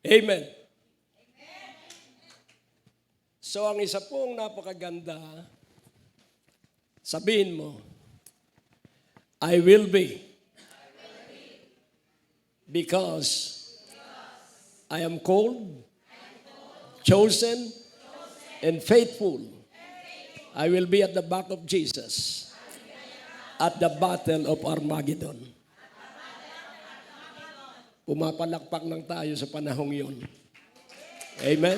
Amen. So ang isa pong napakaganda, sabihin mo, I will be. Because I am called, chosen, and faithful. I will be at the back of Jesus at the battle of Armageddon. Pumapalakpak lang tayo sa panahong yun. Amen?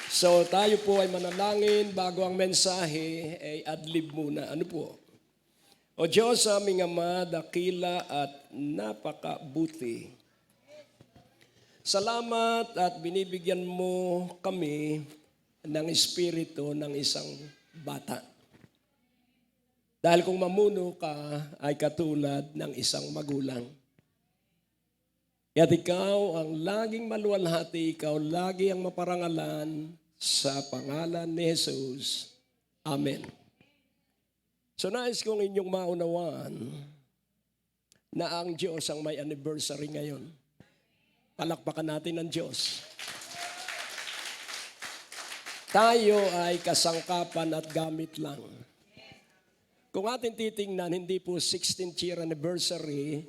So tayo po ay manalangin bago ang mensahe ay adlib muna. Ano po? O Diyos, aming Ama, dakila at napakabuti. Salamat at binibigyan mo kami ng espiritu ng isang bata. Dahil kung mamuno ka ay katulad ng isang magulang. At ikaw ang laging maluwalhati, ikaw lagi ang maparangalan sa pangalan ni Jesus. Amen. So nais kong inyong maunawaan na ang Diyos ang may anniversary ngayon. Palakpakan natin ang Diyos. Tayo ay kasangkapan at gamit lang. Kung atin titingnan, hindi po 16th year anniversary,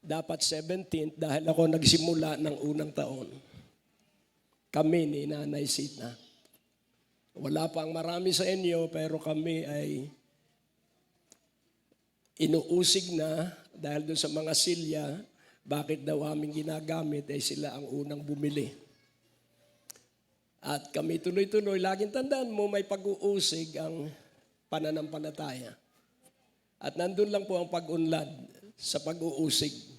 dapat 17th dahil ako nagsimula ng unang taon. Kami ni Nanay Sita. Wala pang marami sa inyo pero kami ay inuusig na dahil doon sa mga silya, bakit daw aming ginagamit ay sila ang unang bumili. At kami tuloy-tuloy, laging tandaan mo may pag-uusig ang pananampalataya. At nandun lang po ang pag-unlad sa pag-uusig.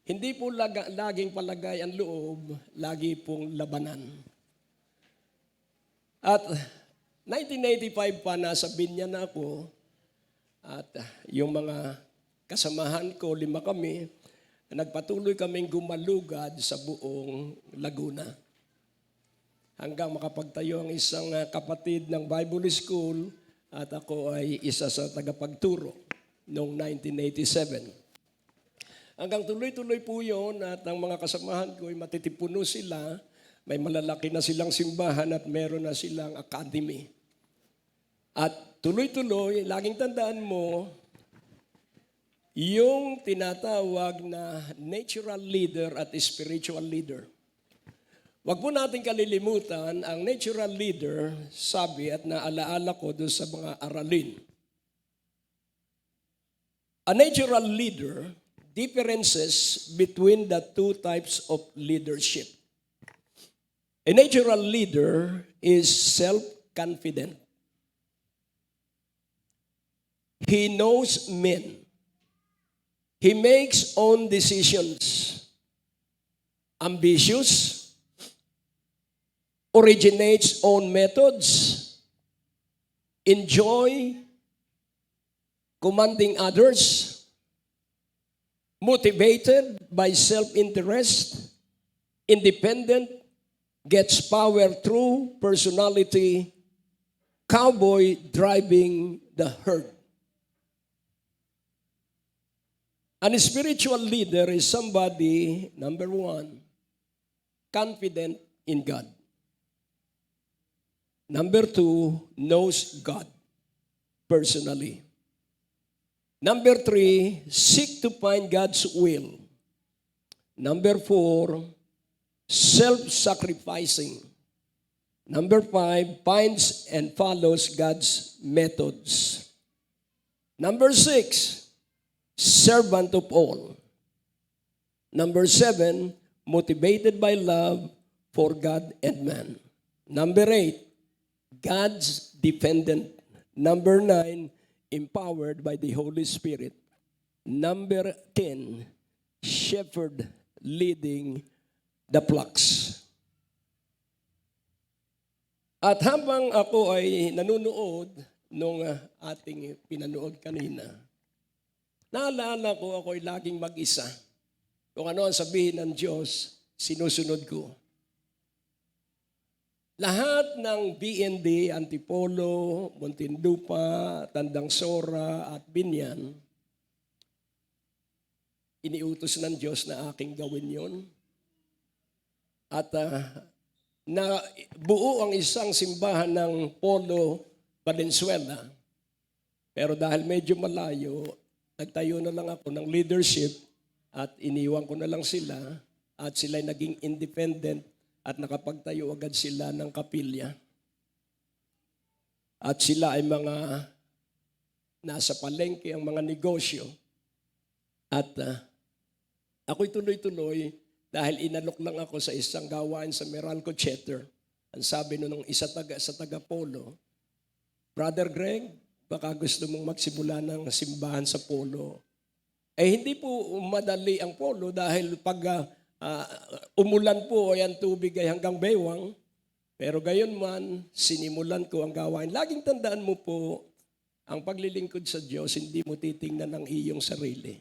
Hindi po laging palagay ang loob, lagi pong labanan. At 1985 pa, nasa Binyan na ako. At yung mga kasamahan ko, 5 kami, nagpatuloy kaming gumalugad sa buong Laguna. Hanggang makapagtayo ang isang kapatid ng Bible School at ako ay isa sa tagapagturo noong 1987. Hanggang tuloy-tuloy po yun at ang mga kasamahan ko ay matitipuno sila, may malalaki na silang simbahan at meron na silang academy. At tuloy-tuloy, laging tandaan mo, yung tinatawag na natural leader at spiritual leader. Huwag po natin kalilimutan, ang natural leader, sabi at naalaala ko doon sa mga aralin. A natural leader differences between the two types of leadership. A natural leader is self-confident. He knows men. He makes own decisions. Ambitious. Originates own methods. Enjoy commanding others. Motivated by self-interest. Independent. Gets power through personality. Cowboy driving the herd. An spiritual leader is somebody, number 1, confident in God. Number 2, knows God personally. Number 3, seek to find God's will. Number 4, self-sacrificing. Number 5, finds and follows God's methods. Number 6, servant of all. Number 7, motivated by love for God and man. Number 8, God's dependent. Number 9, empowered by the Holy Spirit. Number 10, shepherd leading the flocks. At habang ako ay nanunood nung ating pinanood kanina, naalala ko ako'y laging mag-isa. Kung ano ang sabihin ng Diyos, sinusunod ko. Lahat ng BND, Antipolo, Muntinlupa, Tandang Sora at Binyan, iniutos ng Diyos na aking gawin yon. At na buo ang isang simbahan ng Polo, Valenzuela. Pero dahil medyo malayo, nagtayo na lang ako ng leadership at iniwan ko na lang sila at sila'y naging independent at nakapagtayo agad sila ng kapilya. At sila ay mga nasa palengke, ang mga negosyo. At ako'y tuloy-tuloy dahil inalok lang ako sa isang gawain sa Meralco Theater. Ang sabi nung sa taga Polo, Brother Greg, baka gusto mong magsimula ng simbahan sa Polo. Hindi po madali ang Polo dahil pag umulan po ay ang tubig ay hanggang baywang. Pero gayon man, sinimulan ko ang gawain. Laging tandaan mo po, ang paglilingkod sa Diyos, hindi mo titingnan ang iyong sarili.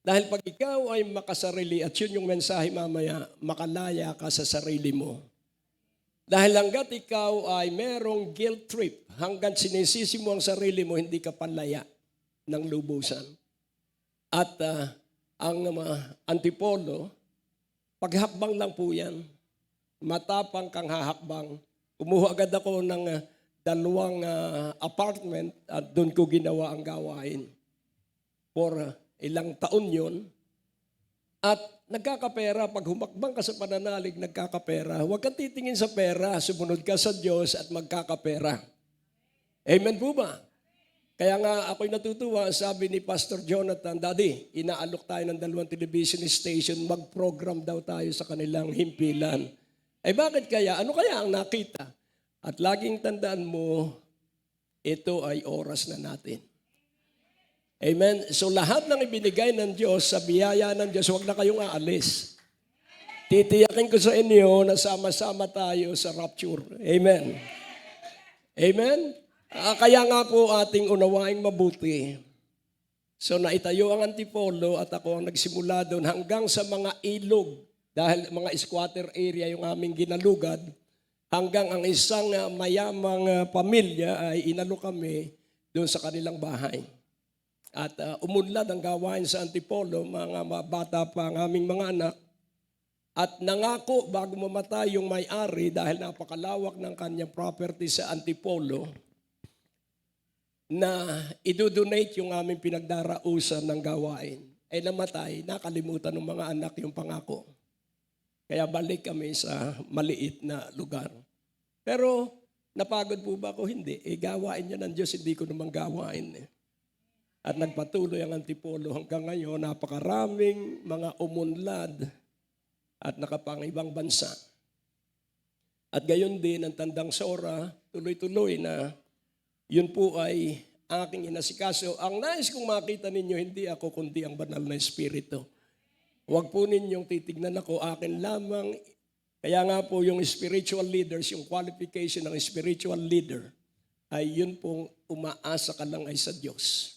Dahil pag ikaw ay makasarili, at yun yung mensahe mamaya, makalaya ka sa sarili mo. Dahil hanggat ikaw ay merong guilt trip, hanggang sinisisi mo ang sarili mo, hindi ka palaya ng lubusan. At ang Antipolo, paghakbang lang po yan. Matapang kang hahakbang. Kumuha agad ako ng 2 apartment at doon ko ginawa ang gawain. For ilang taon yon. At nagkakapera, pag humakbang ka sa pananalig, nagkakapera. Huwag kang titingin sa pera, sumunod ka sa Diyos at magkakapera. Amen po ba? Kaya nga ako'y natutuwa, sabi ni Pastor Jonathan, Daddy, inaalok tayo ng 2 television station, mag-program daw tayo sa kanilang himpilan. Bakit kaya? Ano kaya ang nakita? At laging tandaan mo, ito ay oras na natin. Amen? So lahat ng ibinigay ng Diyos sa biyaya ng Diyos, huwag na kayong aalis. Titiyakin ko sa inyo na sama-sama tayo sa rapture. Amen? Amen? Kaya nga po ating unawaing mabuti. So naitayo ang Antipolo at ako ang nagsimula doon hanggang sa mga ilog. Dahil mga squatter area yung aming ginalugad, hanggang ang isang mayamang pamilya ay inalo kami doon sa kanilang bahay. At umunlad ang gawain sa Antipolo, mga bata pa ang aming mga anak. At nangako bago mamatay yung may-ari dahil napakalawak ng kanyang property sa Antipolo, na idodonate yung aming pinagdarausan ng gawain. Namatay, nakalimutan ng mga anak yung pangako. Kaya balik kami sa maliit na lugar. Pero napagod po ba ako? Hindi. Gawain niya ng Diyos, hindi ko naman gawain. At nagpatuloy ang Antipolo hanggang ngayon, napakaraming mga umunlad at nakapangibang bansa. At gayon din ang Tandang Sora, tuloy-tuloy na yun po ay aking inasikaso. Ang nais kong makita ninyo, hindi ako kundi ang banal na Espiritu. Huwag po ninyong titignan ako, akin lamang. Kaya nga po yung spiritual leaders, yung qualification ng spiritual leader, ay yun pong umaasa ka lang ay sa Diyos.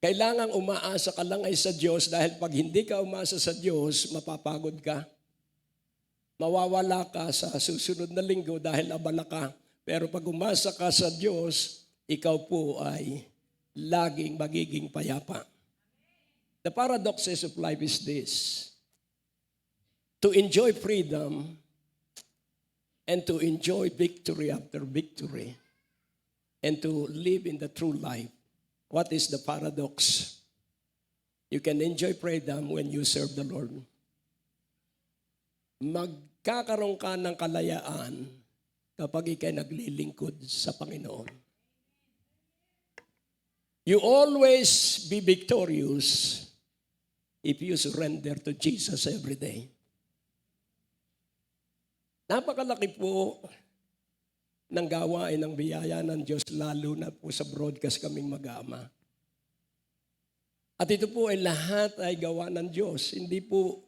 Kailangang umaasa ka lang ay sa Diyos dahil pag hindi ka umasa sa Diyos, mapapagod ka. Mawawala ka sa susunod na linggo dahil abala ka. Pero pag umasa ka sa Diyos, ikaw po ay laging magiging payapa. The paradoxes of life is this: to enjoy freedom and to enjoy victory after victory and to live in the true life. What is the paradox? You can enjoy freedom when you serve the Lord. Magkakaroon ka ng kalayaan kapag ikay naglilingkod sa Panginoon. You always be victorious if you surrender to Jesus every day. Napakalaki po ng gawain ng biyaya ng Diyos, lalo na po sa broadcast kaming mag-ama. At ito po ay lahat ay gawa ng Diyos. Hindi po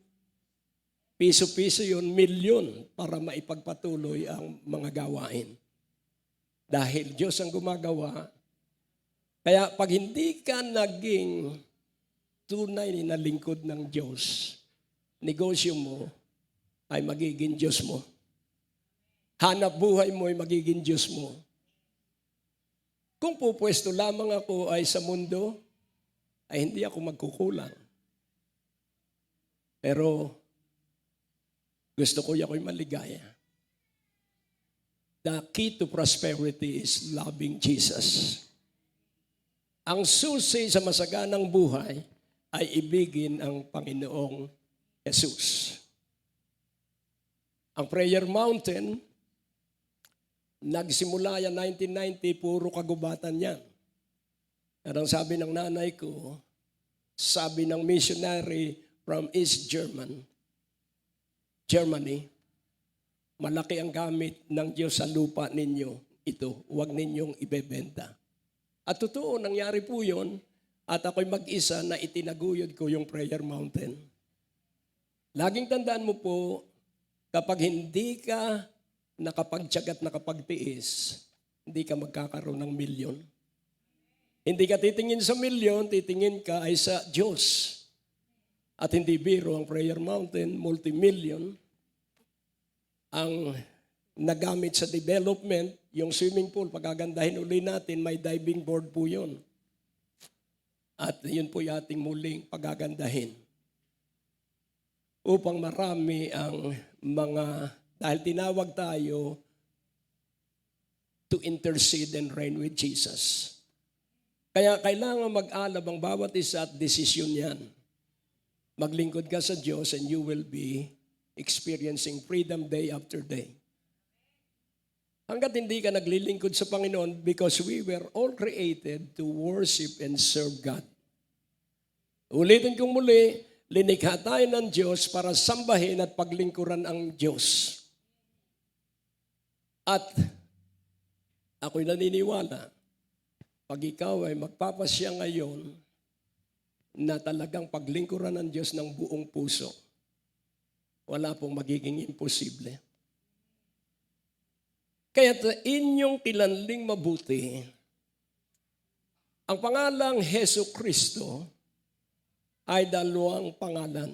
piso-piso yun, milyon para maipagpatuloy ang mga gawain. Dahil Diyos ang gumagawa. Kaya pag hindi ka naging tunay na lingkod ng Diyos, negosyo mo ay magiging Diyos mo. Hanap buhay mo ay magiging Diyos mo. Kung pupwesto lamang ako ay sa mundo, ay hindi ako magkukulang. Pero Gusto ko ako'y maligaya. The key to prosperity is loving Jesus. Ang susi sa masaganang buhay ay ibigin ang Panginoong Jesus. Ang Prayer Mountain, nagsimula yan 1990, puro kagubatan yan. At ang sabi ng nanay ko, sabi ng missionary from East Germany, malaki ang gamit ng Diyos sa lupa ninyo. Ito, huwag ninyong ibebenta. At totoo, nangyari po yun. At ako'y mag-isa na itinaguyod ko yung Prayer Mountain. Laging tandaan mo po, kapag hindi ka nakapagtiyaga at nakapagtiis, hindi ka magkakaroon ng milyon. Hindi ka titingin sa milyon, titingin ka ay sa Diyos. At hindi biro ang Prayer Mountain, multi-million. Ang nagamit sa development, yung swimming pool, pagagandahin uli natin, may diving board po yun. At yun po yung ating muling pagagandahin. Upang marami ang mga, dahil tinawag tayo to intercede and reign with Jesus. Kaya kailangan mag-alab ang bawat isa at desisyon yan. Maglingkod ka sa Diyos and you will be experiencing freedom day after day. Hanggat hindi ka naglilingkod sa Panginoon because we were all created to worship and serve God. Ulitin kong muli, linikha tayo ng Diyos para sambahin at paglingkuran ang Diyos. At ako'y naniniwala, pag ikaw ay magpapasya ngayon na talagang paglingkuran ng Diyos ng buong puso, wala pong magiging imposible. Kaya inyong kilanling mabuti, ang pangalang Hesus Kristo ay dalawang pangalan.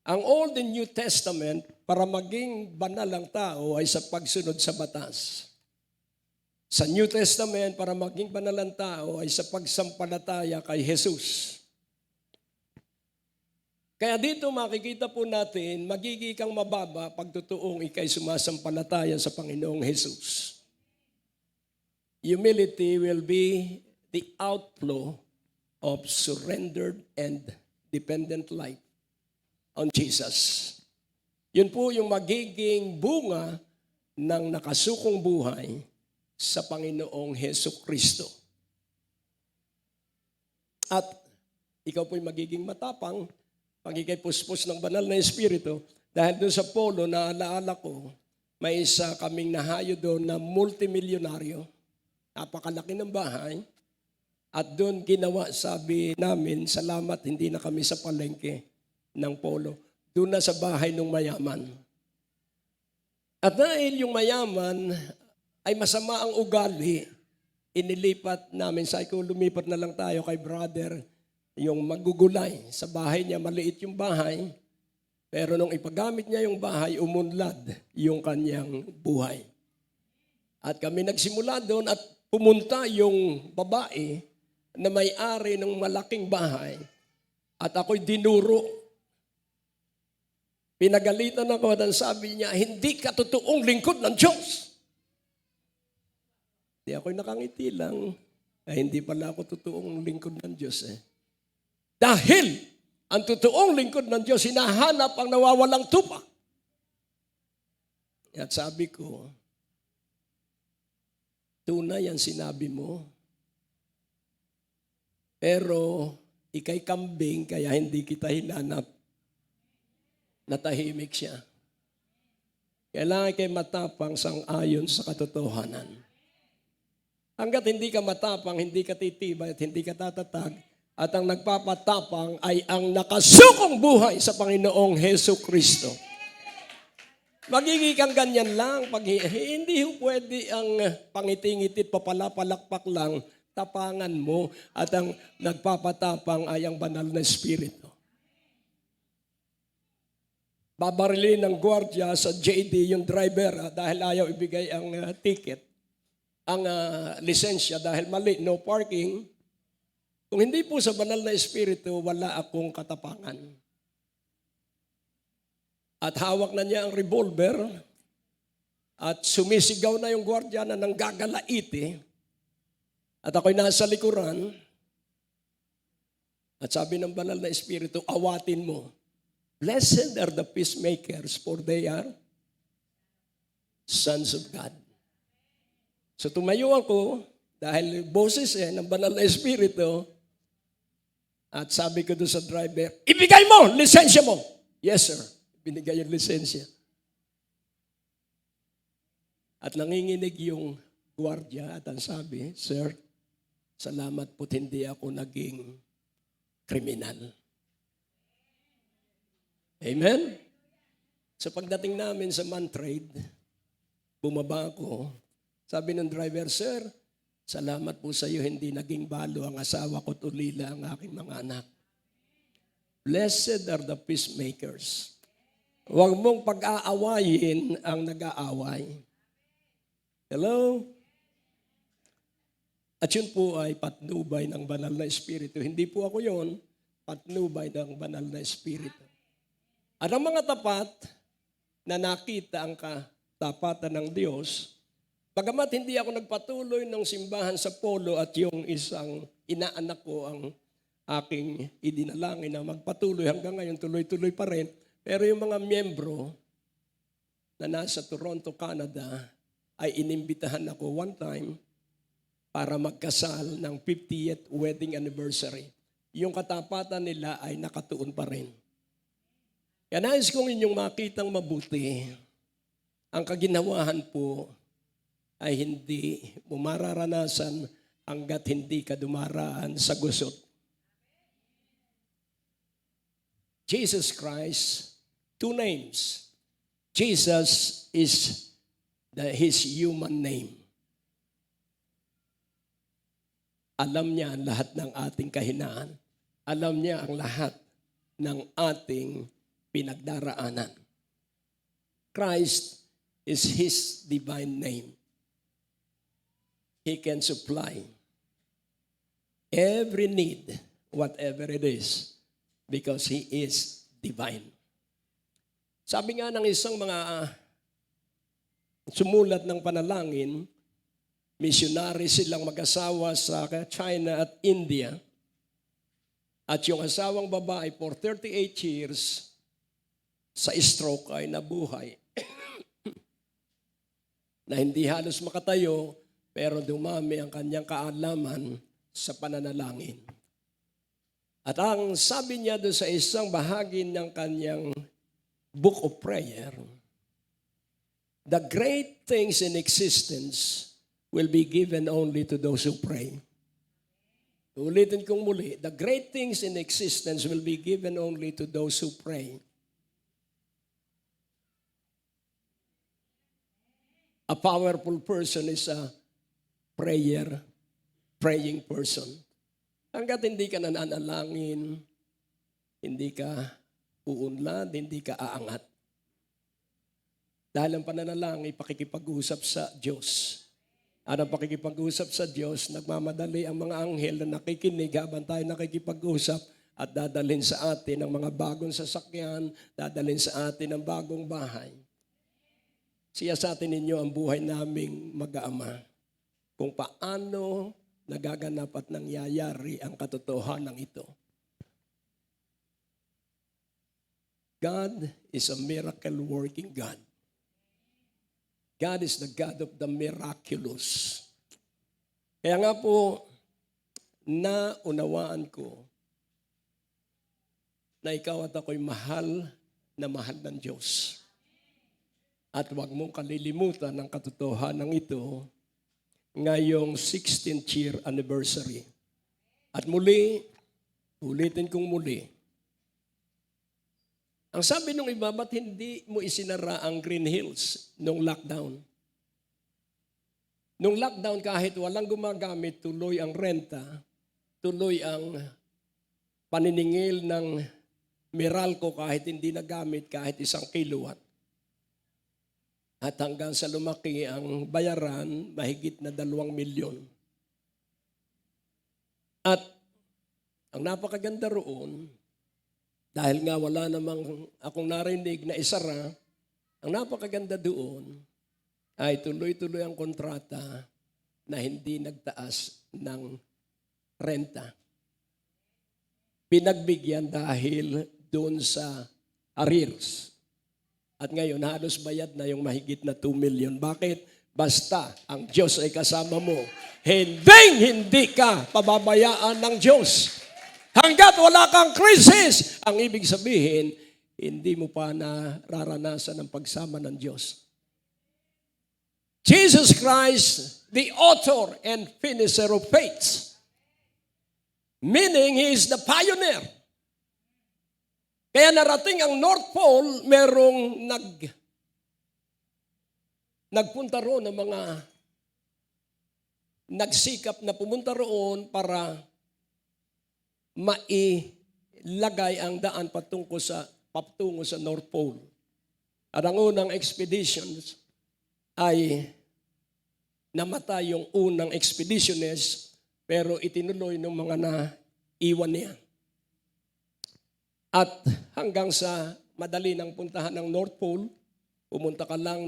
Ang Old and New Testament, para maging banal ang tao, ay sa pagsunod sa batas. Sa New Testament, para maging banal ang tao, ay sa pagsampalataya kay Jesus. Kaya dito makikita po natin, magiging kang mababa pag totoong ikay sumasampalataya sa Panginoong Jesus. Humility will be the outflow of surrendered and dependent life on Jesus. Yun po yung magiging bunga ng nakasukong buhay sa Panginoong Hesus Kristo. At ikaw po'y magiging matapang pag ikay puspos ng banal na Espiritu. Dahil doon sa polo, naalaala ko, may isa kaming nahayo doon na multimilyonaryo. Napakalaki ng bahay. At doon ginawa, sabi namin, salamat, hindi na kami sa palengke ng polo. Doon na sa bahay ng mayaman. At dahil yung mayaman ay masama ang ugali, inilipat namin, sabi ko, lumipat na lang tayo kay brother, yung magugulay. Sa bahay niya, maliit yung bahay, pero nung ipagamit niya yung bahay, umunlad yung kanyang buhay. At kami nagsimula doon at pumunta yung babae na may-ari ng malaking bahay at ako'y dinuro. Pinagalitan ako at sabi niya, hindi ka totoong lingkod ng Diyos. Di ako'y nakangiti lang. Ay, hindi pala ako totoong lingkod ng Diyos Dahil ang totoong lingkod ng Diyos, hinahanap ang nawawalang tupa. At sabi ko, tunay ang sinabi mo, pero ikay kambing kaya hindi kita hinanap. Natahimik siya. Kailangan kay matapang sang-ayon sa katotohanan. Hanggat hindi ka matapang, hindi ka titibay at hindi ka tatatag, at ang nagpapatapang ay ang nakasukong buhay sa Panginoong Hesus Kristo. Magiging kang ganyan lang. Pag hindi pwede ang pangitingiti, papalapalakpak lang, tapangan mo at ang nagpapatapang ay ang banal na Espiritu. Babarilin ng gwardiya sa JD yung driver dahil ayaw ibigay ang ticket, ang lisensya dahil mali, no parking. Kung hindi po sa banal na Espiritu, wala akong katapangan. At hawak na niya ang revolver at sumisigaw na yung gwardiya na nanggagalaiti. At ako'y nasa likuran at sabi ng banal na Espiritu, awatin mo. Blessed are the peacemakers, for they are sons of God. So tumayo ako dahil boses ng banal na Espiritu at sabi ko doon sa driver, ibigay mo, lisensya mo. Yes, sir. Binigay yung lisensya. At nanginginig yung gwardiya at ang sabi, sir, salamat po't hindi ako naging kriminal. Amen? So pagdating namin sa Mantrade, bumaba ako. Sabi ng driver, sir, salamat po sa iyo, hindi naging balo ang asawa ko at ulila ang aking mga anak. Blessed are the peacemakers. Huwag mong pag-aawayin ang nag-aaway. Hello? At yun po ay patnubay ng banal na Espiritu. Hindi po ako yun, patnubay ng banal na Espiritu. At ang mga tapat na nakita ang katapatan ng Diyos, bagamat hindi ako nagpatuloy ng simbahan sa Polo at yung isang inaanak ko ang aking idinalangin na magpatuloy hanggang ngayon, tuloy-tuloy pa rin. Pero yung mga miyembro na nasa Toronto, Canada, ay inimbitahan ako one time para magkasal ng 50th wedding anniversary. Yung katapatan nila ay nakatuon pa rin. Kaya nais kong inyong makitang mabuti, ang kaginawahan po ay hindi mo mararanasan hanggat hindi ka dumaraan sa gusot. Jesus Christ, two names. Jesus is his human name. Alam niya ang lahat ng ating kahinaan. Alam niya ang lahat ng ating pinagdaraanan. Christ is his divine name. He can supply every need, whatever it is, because he is divine. Sabi nga ng isang mga sumulat ng panalangin, missionary silang mag-asawa sa China at India. At yung asawang babae for 38 years sa stroke ay nabuhay. Na hindi halos makatayo, pero dumami ang kanyang kaalaman sa pananalangin. At ang sabi niya doon sa isang bahagi ng kanyang book of prayer, the great things in existence will be given only to those who pray. Ulitin kong muli, the great things in existence will be given only to those who pray. A powerful person is a praying person. Hanggat hindi ka nananalangin, hindi ka uunlad, hindi ka aangat. Dahil ang pananalangin, pakikipag-usap sa Diyos. At ang pakikipag-usap sa Diyos, nagmamadali ang mga anghel na nakikinig habang tayo nakikipag-usap at dadalhin sa atin ang mga bagong sasakyan, dadalhin sa atin ang bagong bahay. Siya sa atin ninyo ang buhay naming mag-aama. Kung paano nagaganap at nangyayari ang katotohanan ito. God is a miracle-working God. God is the God of the miraculous. Kaya nga po, naunawaan ko na ikaw at ako'y mahal na mahal ng Diyos. At huwag mong kalilimutan ang katotohanan ito ngayong 16th year anniversary. At muli, ulitin kong muli, ang sabi nung iba, ba't hindi mo isinara ang Green Hills nung lockdown? Nung lockdown, kahit walang gumagamit, tuloy ang renta, tuloy ang paniningil ng Meralco kahit hindi nagamit kahit 1 kilowatt. At hanggang sa lumaki ang bayaran, mahigit na 2 milyon. At ang napakaganda roon, Dahil nga wala namang akong narinig na isara, ang napakaganda doon ay tuloy-tuloy ang kontrata na hindi nagtaas ng renta. Pinagbigyan dahil doon sa arrears. At ngayon, halos bayad na yung mahigit na 2 million. Bakit? Basta ang Diyos ay kasama mo. Hindi ka pababayaan ng Diyos. Hanggat wala kang krisis, ang ibig sabihin, hindi mo pa nararanasan ang pagsama ng Diyos. Jesus Christ, the author and finisher of faith. Meaning, He is the pioneer. Kaya narating ang North Pole, merong nagpunta roon ng mga nagsikap na pumunta roon para mailagay ang daan patungo sa North Pole. At ang unang expeditions ay namatay yung unang expeditionist, pero itinuloy ng mga naiwan niya. At hanggang sa madali ng puntahan ng North Pole, pumunta ka lang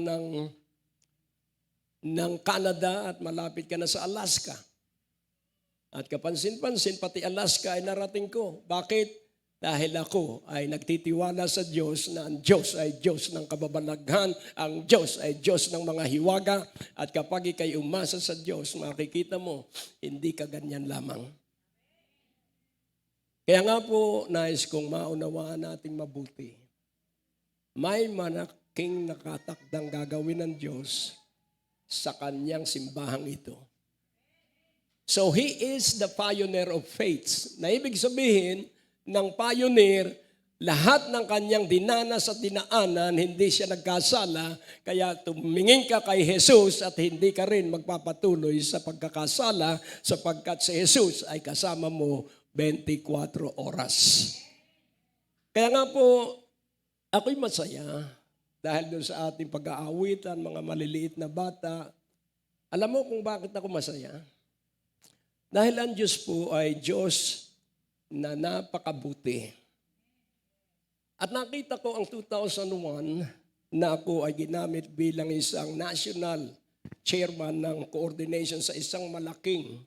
ng Canada at malapit ka na sa Alaska. At kapansin-pansin, pati Alaska ay narating ko. Bakit? Dahil ako ay nagtitiwala sa Diyos na ang Diyos ay Diyos ng kababalaghan, ang Diyos ay Diyos ng mga hiwaga, at kapag ikay umasa sa Diyos, makikita mo, hindi ka ganyan lamang. Kaya nga po, nais kong maunawaan nating mabuti. May malaking nakatakdang gagawin ng Diyos sa kanyang simbahang ito. So He is the pioneer of faith. Na ibig sabihin, ng pioneer, lahat ng kanyang dinanas at dinaanan, hindi siya nagkasala, kaya tumingin ka kay Jesus at hindi ka rin magpapatuloy sa pagkakasala sapagkat si Jesus ay kasama mo 24 oras. Kaya nga po, ako'y masaya dahil doon sa ating pag-aawitan, mga maliliit na bata. Alam mo kung bakit ako masaya? Dahil ang Diyos po ay Diyos na napakabuti. At nakita ko ang 2001 na ako ay ginamit bilang isang national chairman ng coordination sa isang malaking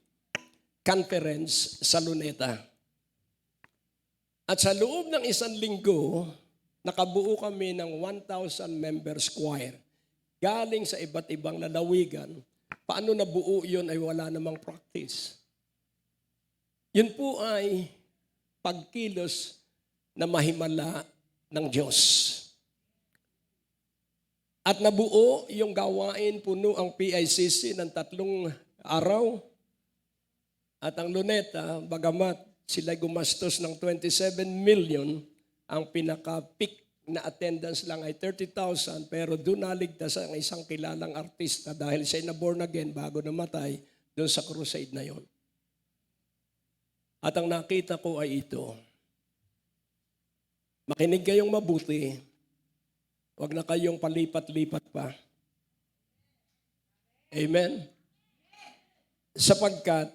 conference sa Luneta. At sa loob ng 1 linggo, nakabuo kami ng 1,000 members choir. Galing sa iba't ibang lalawigan. Paano nabuo yun ay wala namang practice. Yun po ay pagkilos na mahimala ng Diyos. At nabuo yung gawain, puno ang PICC ng 3 araw. At ang Luneta, bagamat sila gumastos ng 27 million, ang pinaka-peak na attendance lang ay 30,000, pero doon naligtas ang isang kilalang artista dahil siya na born again bago namatay doon sa crusade na yon. At ang nakita ko ay ito. Makinig kayong mabuti. Huwag na kayong palipat-lipat pa. Amen? Sapagkat,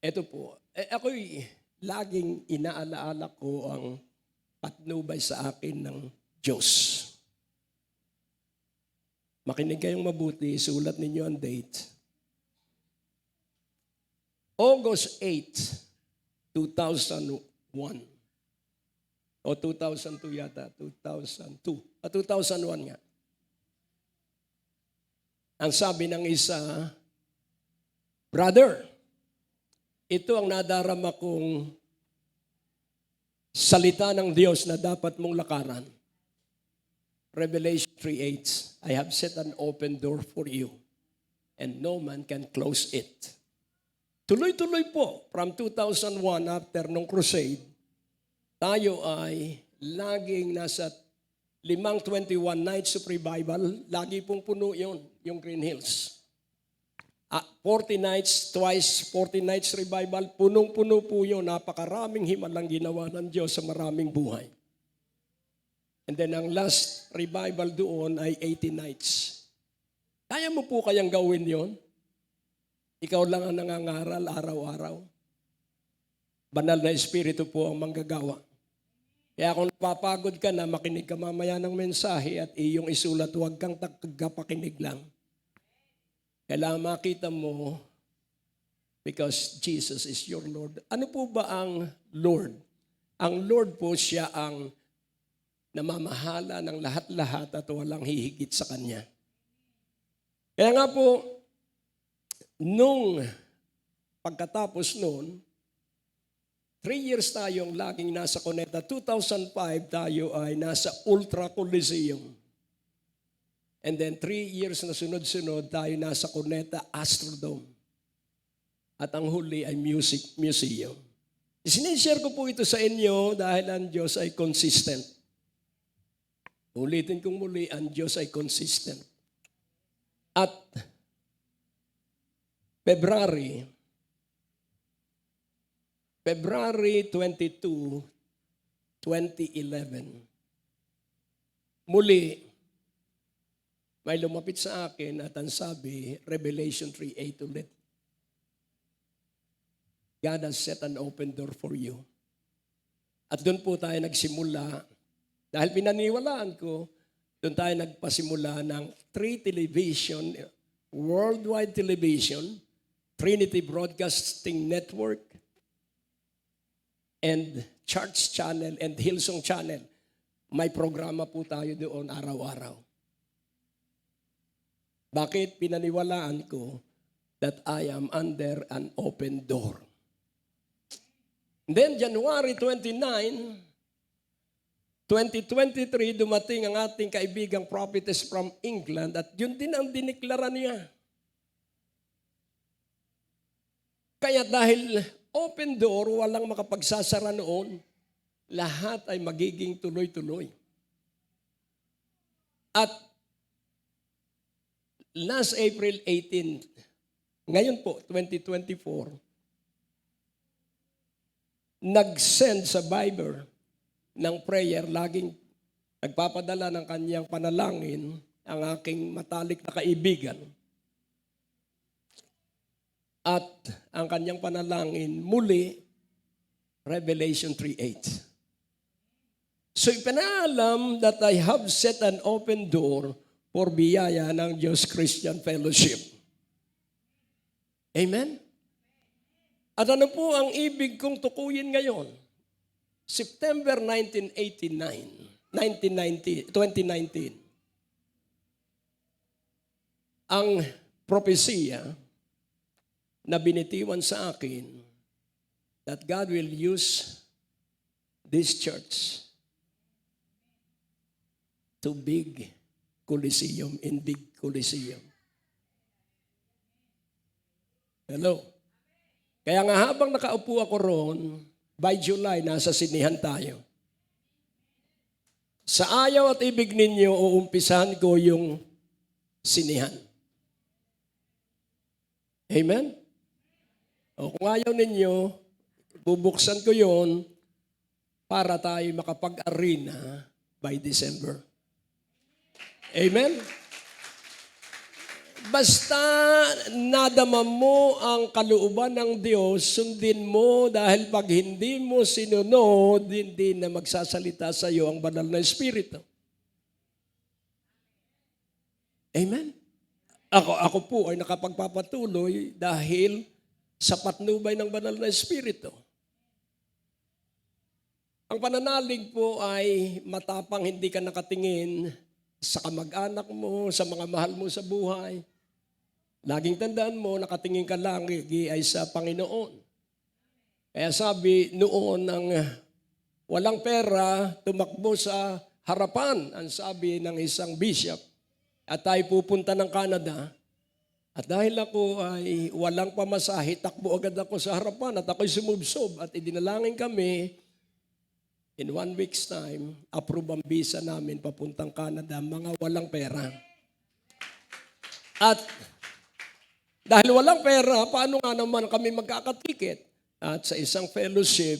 ito po, ako'y laging inaalaala ko ang patnubay sa akin ng Diyos. Makinig kayong mabuti, sulat ninyo ang date. August 8, 2001. O 2002 yata, 2002. 2001 nga. Ang sabi ng isa, brother, ito ang nadarama kong salita ng Diyos na dapat mong lakaran. Revelation 3:8, I have set an open door for you, and no man can close it. Tuloy-tuloy po, from 2001 after nung crusade, tayo ay laging nasa 521 nights of revival, lagi pong puno yun, yung Green Hills. 40 nights, twice 40 nights revival, punong-puno po yun, napakaraming himalang ginawa ng Diyos sa maraming buhay. And then ang last revival doon ay 80 nights. Kaya mo po kayang gawin yon? Ikaw lang ang nangangaral araw-araw. Banal na Espiritu po ang manggagawa. Kaya kung napapagod ka na, makinig ka mamaya ng mensahe at iyong isulat, huwag kang tagapakinig lang. Kailangan makita mo, because Jesus is your Lord. Ano po ba ang Lord? Ang Lord po siya ang namamahala ng lahat-lahat at walang hihigit sa Kanya. Kaya nga po, nung pagkatapos noon, 3 years tayong laging nasa Cuneta. 2005 tayo ay nasa Ultra Coliseum. And then 3 years na sunod-sunod tayo nasa Cuneta Astrodome. At ang huli ay Music Museum. Sinishare ko po ito sa inyo dahil ang Diyos ay consistent. Ulitin kong muli, ang Diyos ay consistent. At February 22, 2011, muli, may lumapit sa akin at ang sabi, Revelation 3:8 ulit. God has set an open door for you. At doon po tayo nagsimula. Dahil pinaniwalaan ko, doon tayo nagpasimula ng 3 television, worldwide television, Trinity Broadcasting Network, and Church Channel, and Hillsong Channel. May programa po tayo doon araw-araw. Bakit pinaniwalaan ko that I am under an open door? Then January 29, 2023, dumating ang ating kaibigang prophetess from England at yun din ang diniklara niya. Kaya dahil open door, walang makapagsasara noon, lahat ay magiging tuloy-tuloy. At last April 18, ngayon po, 2024, nag-send sa Viber ng prayer, laging nagpapadala ng kanyang panalangin ang aking matalik na kaibigan. At ang kanyang panalangin, muli, Revelation 3:8. So ipinaalam that I have set an open door for biyaya ng Diyos Christian Fellowship. Amen? At ano po ang ibig kong tukuyin ngayon? September 2019, ang propesya na binitiwan sa akin that God will use this church to big Coliseum, in big Coliseum. Hello? Kaya nga habang nakaupo ako roon, by July, nasa sinihan tayo. Sa ayaw at ibig ninyo, uumpisahan ko yung sinihan. Amen? O kung ayaw ninyo, bubuksan ko yon para tayo makapag-arena by December. Amen? Basta nadama mo ang kalooban ng Diyos, sundin mo dahil pag hindi mo sinunod, hindi na magsasalita sa iyo ang banal na Espiritu. Amen? Ako po ay nakapagpapatuloy dahil sa patnubay ng banal na Espiritu. Ang pananalig po ay matapang hindi ka nakatingin sa kamag-anak mo, sa mga mahal mo sa buhay. Laging tandaan mo, nakatingin ka lang ay sa Panginoon. Kaya sabi noon, ang walang pera, tumakbo sa harapan, ang sabi ng isang bishop. At tayo pupunta ng Canada. At dahil ako ay walang pamasahe, takbo agad ako sa harapan at ako'y sumubsob. At idinalangin kami, in 1 week's time, approve ang visa namin papuntang Canada, mga walang pera. At dahil walang pera, paano nga naman kami magkakatikit? At sa isang fellowship,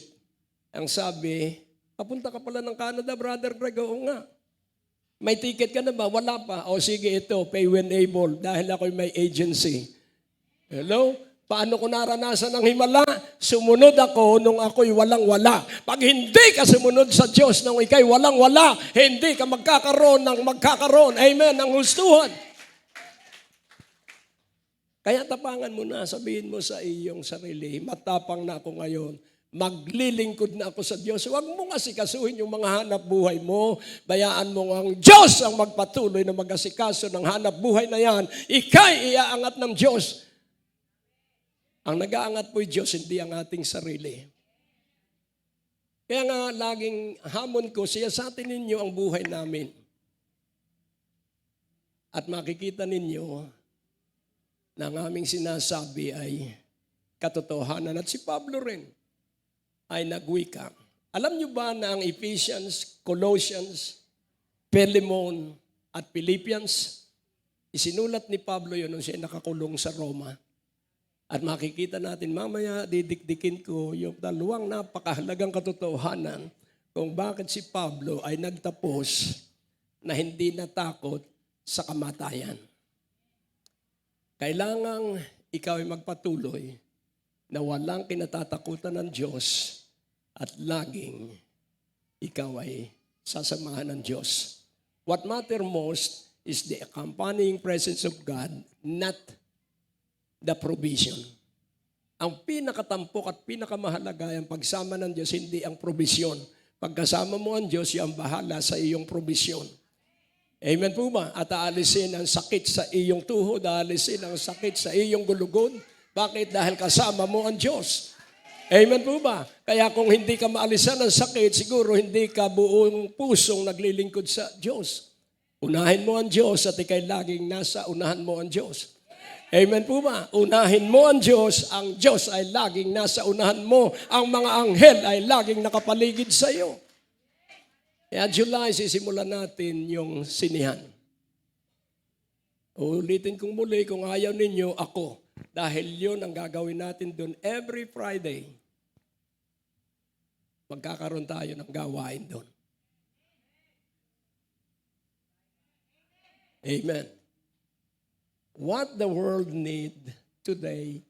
ang sabi, papunta ka pala ng Canada, Brother Greg, oo nga. May ticket ka na ba? Wala pa. O sige, ito, pay when able, dahil ako'y may agency. Hello? Paano ko naranasan ang himala? Sumunod ako nung ako'y walang-wala. Pag hindi ka sumunod sa Diyos nung ika'y walang-wala, hindi ka magkakaroon ng magkakaroon. Amen, ng hustuhan. Kaya tapangan mo na, sabihin mo sa iyong sarili, matapang na ako ngayon. Maglilingkod na ako sa Diyos. Huwag mong asikasuhin yung mga hanap buhay mo. Bayaan mo ang Diyos ang magpatuloy na mag-asikaso ng hanap buhay na yan. Ika'y iaangat ng Diyos. Ang nag-aangat po'y Diyos, hindi ang ating sarili. Kaya nga, laging hamon ko, siyasatin ninyo ang buhay namin. At makikita ninyo na ang aming sinasabi ay katotohanan. At si Pablo rin ay nagwika. Alam niyo ba na ang Ephesians, Colossians, Philemon, at Philippians, isinulat ni Pablo yun nung siya nakakulong sa Roma. At makikita natin, mamaya didikdikin ko yung dalawang napakahalagang katotohanan kung bakit si Pablo ay nagtapos na hindi natakot sa kamatayan. Kailangang ikaw ay magpatuloy na walang kinatatakutan ng Diyos at laging ikaw ay sasamahan ng Diyos. What matters most is the accompanying presence of God, not the provision. Ang pinakatampok at pinakamahalaga ang pagsama ng Diyos, hindi ang provision. Pagkasama mo ang Diyos, siya ang bahala sa iyong provision. Amen po ba? At aalisin ang sakit sa iyong tuhod, aalisin ang sakit sa iyong gulugod. Bakit? Dahil kasama mo ang Diyos. Amen po ba? Kaya kung hindi ka maalisan ng sakit, siguro hindi ka buong pusong naglilingkod sa Diyos. Unahin mo ang Diyos at ikay laging nasa unahan mo ang Diyos. Amen po ba? Unahin mo ang Diyos ay laging nasa unahan mo. Ang mga anghel ay laging nakapaligid sa iyo. Kaya July, sisimulan natin yung sinihan. Ulitin kong muli, kung ayaw ninyo, ako. Dahil yun ang gagawin natin doon every Friday. Magkakaroon tayo ng gawain doon. Amen. What the world need today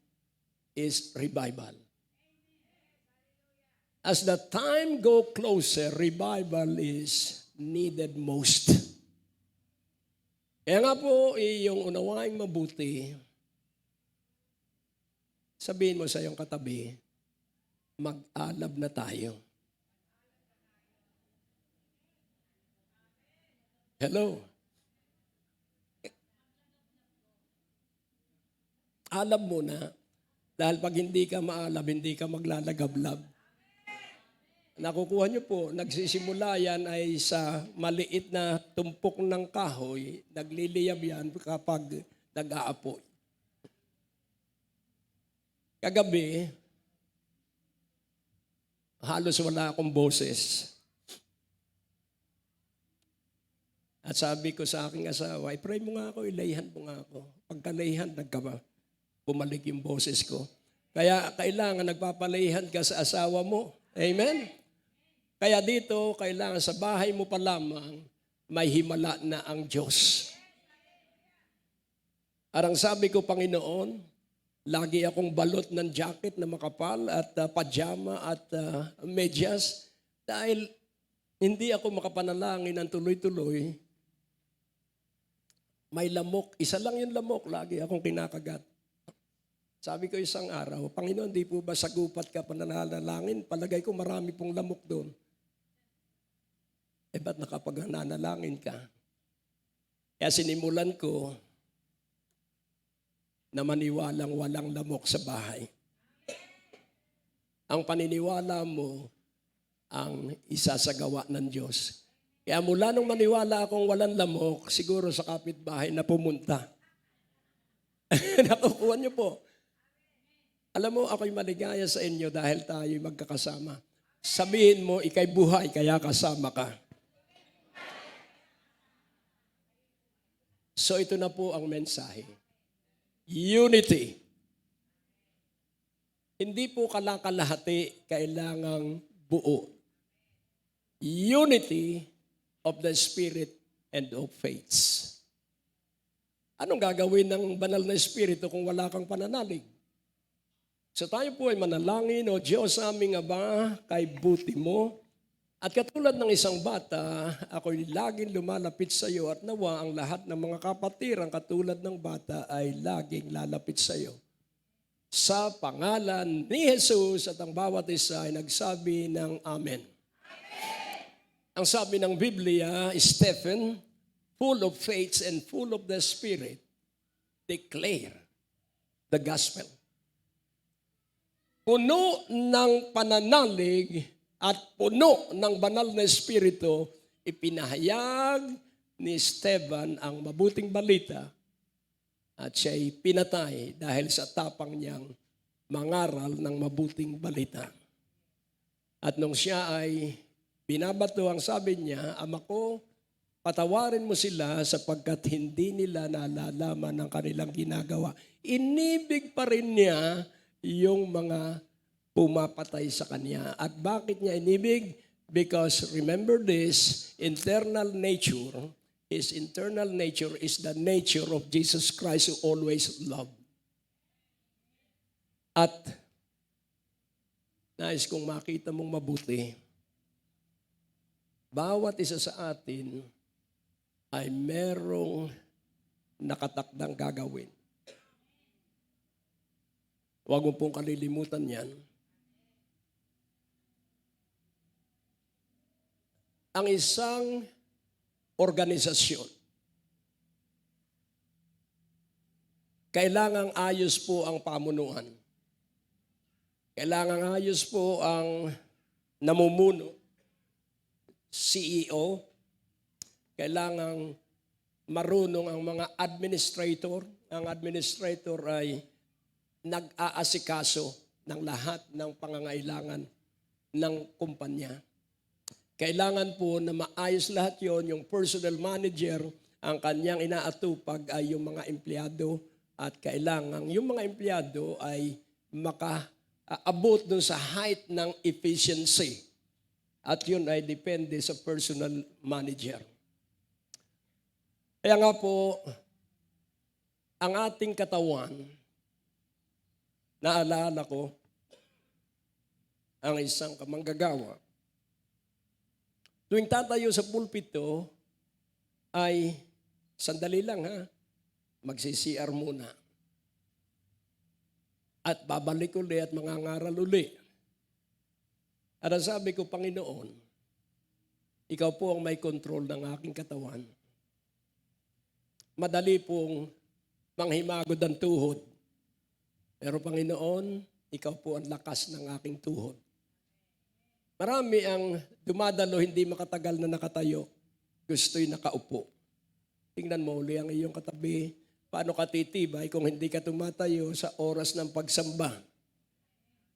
is revival. As the time go closer, revival is needed most. Kaya nga po, yung unawaing mabuti, sabihin mo sa iyong katabi, mag-alab na tayo. Hello? Alab mo na. Dahil pag hindi ka maalab, hindi ka maglalagablab. Nakukuha niyo po, nagsisimula yan ay sa maliit na tumpok ng kahoy, nagliliyab yan kapag nag-aapoy. Kagabi, halos wala akong boses. At sabi ko sa aking asawa, pray mo nga ako, ilayhan mo nga ako. Pagkalayhan, bumalik yung boses ko. Kaya kailangan nagpapalayhan ka sa asawa mo. Amen? Kaya dito, kailangan sa bahay mo pa lamang, may himala na ang Diyos. Arang sabi ko, Panginoon, lagi akong balot ng jacket na makapal at pajama at medyas dahil hindi ako makapanalangin ng tuloy-tuloy. May lamok. Isa lang yung lamok. Lagi akong kinakagat. Sabi ko isang araw, Panginoon, di po ba sagupat ka pananalangin? Palagay ko marami pong lamok doon. Ba't nakapag-nanalangin ka? Kaya sinimulan ko na maniwalang walang lamok sa bahay. Ang paniniwala mo ang isasagawa ng Diyos. Kaya mula nung maniwala akong walang lamok, siguro sa kapitbahay na pumunta. Nakukuha niyo po. Alam mo, ako'y maligaya sa inyo dahil tayo'y magkakasama. Sabihin mo, ika'y buhay, kaya kasama ka. So ito na po ang mensahe. Unity. Hindi po kalakalahati, kailangang buo. Unity of the Spirit and of faiths. Anong gagawin ng banal na Espiritu kung wala kang pananalig? So tayo po ay manalangin, O Diyos aming Ama, kay buti mo. At katulad ng isang bata, ako'y laging lumalapit sa iyo at nawa ang lahat ng mga kapatirang katulad ng bata ay laging lalapit sa iyo. Sa pangalan ni Jesus at ang bawat isa ay nagsabi ng Amen. Ang sabi ng Biblia, Stephen, full of faith and full of the Spirit, declare the gospel. Puno ng pananalig at puno ng banal na Espiritu, ipinahayag ni Esteban ang mabuting balita at siya'y pinatay dahil sa tapang niyang mangaral ng mabuting balita. At nung siya ay binabato, ang sabi niya, Ama ko, patawarin mo sila sapagkat hindi nila nalalaman ang kanilang ginagawa. Inibig pa rin niya yung mga pumapatay sa kanya. At bakit niya inibig? Because remember this, His internal nature is the nature of Jesus Christ who always loved. At nais kong makita mong mabuti, bawat isa sa atin ay merong nakatakdang gagawin. Huwag mo pong kalilimutan yan. Ang isang organisasyon, kailangang ayos po ang pamunuan. Kailangang ayos po ang namumuno, CEO. Kailangang marunong ang mga administrator. Ang administrator ay nag-aasikaso ng lahat ng pangangailangan ng kumpanya. Kailangan po na maayos lahat yon. Yung personal manager, ang kanyang inaatupag ay yung mga empleyado at kailangan yung mga empleyado ay makaabot dun sa height ng efficiency. At yun ay depende sa personal manager. Kaya nga po, ang ating katawan, naalala ko, ang isang kamanggagawa, tuwing tatayo sa pulpito, ay sandali lang magsi-CR muna. At babalik uli at mangangaral uli. At ang sabi ko, Panginoon, ikaw po ang may control ng aking katawan. Madali pong manghimagod ang tuhod. Pero Panginoon, ikaw po ang lakas ng aking tuhod. Marami ang dumadalo, hindi makatagal na nakatayo. Gusto'y nakaupo. Tingnan mo uli ang iyong katabi. Paano ka titibay kung hindi ka tumatayo sa oras ng pagsamba?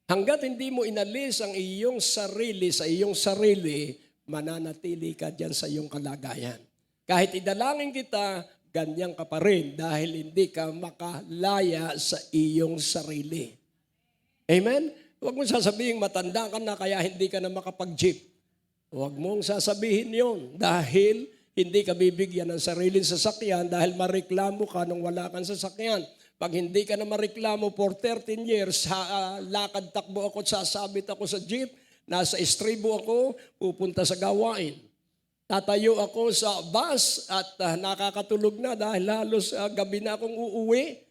Hanggat hindi mo inalis ang iyong sarili sa iyong sarili, mananatili ka dyan sa iyong kalagayan. Kahit idalangin kita, ganyan ka pa rin dahil hindi ka makalaya sa iyong sarili. Amen? Huwag mong sasabihin, matanda ka na kaya hindi ka na makapag-jeep. Huwag mong sasabihin yon dahil hindi ka bibigyan ng sariling sasakyan dahil mareklamo ka nung wala kang sasakyan. Pag hindi ka na mareklamo for 13 years, lakad takbo ako at sasabit ako sa jeep, nasa estribo ako, pupunta sa gawain. Tatayo ako sa bus at nakakatulog na dahil halos gabi na akong uuwi.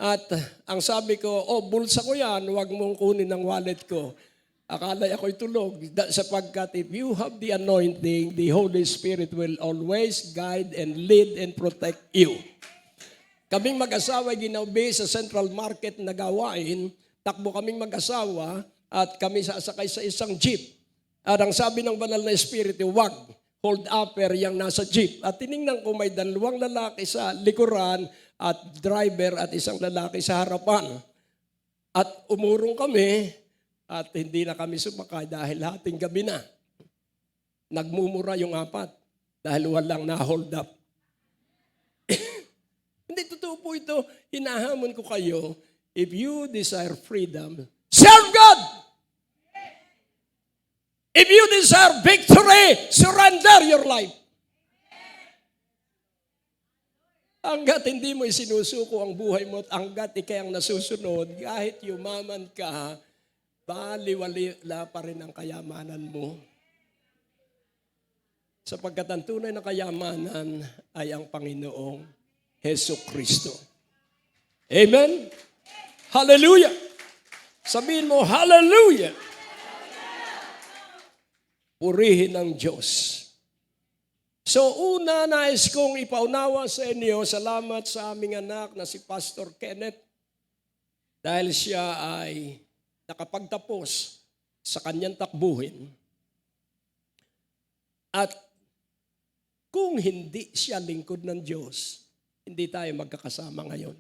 At ang sabi ko, bulsa ko yan, huwag mong kunin ang wallet ko. Akala ako'y tulog sapagkat if you have the anointing, the Holy Spirit will always guide and lead and protect you. Kaming mag-asawa ginawbi sa Central Market na gawain, takbo kaming mag-asawa at kami sasakay sa isang jeep. At ang sabi ng banal na Espiritu, wag, hold upper yung nasa jeep. At tiningnan ko may dalawang lalaki sa likuran at driver at isang lalaki sa harapan. At umurong kami at hindi na kami sumakay dahil hating gabi na. Nagmumura yung apat dahil walang na-hold up. Hindi, totoo po ito. Hinahamon ko kayo, if you desire freedom, serve God! If you desire victory, surrender your life. Hanggat hindi mo isinusuko ang buhay mo at hanggat ikay ang nasusunod, kahit yumaman ka, baliwala pa rin ang kayamanan mo. Sapagkat ang tunay na kayamanan ay ang Panginoong Hesus Kristo. Amen? Hallelujah! Sabihin mo, hallelujah! Purihin ang Diyos. So una, nais kong ipaunawa sa inyo, salamat sa aming anak na si Pastor Kenneth dahil siya ay nakapagtapos sa kanyang takbuhin. At kung hindi siya lingkod ng Diyos, hindi tayo magkakasama ngayon.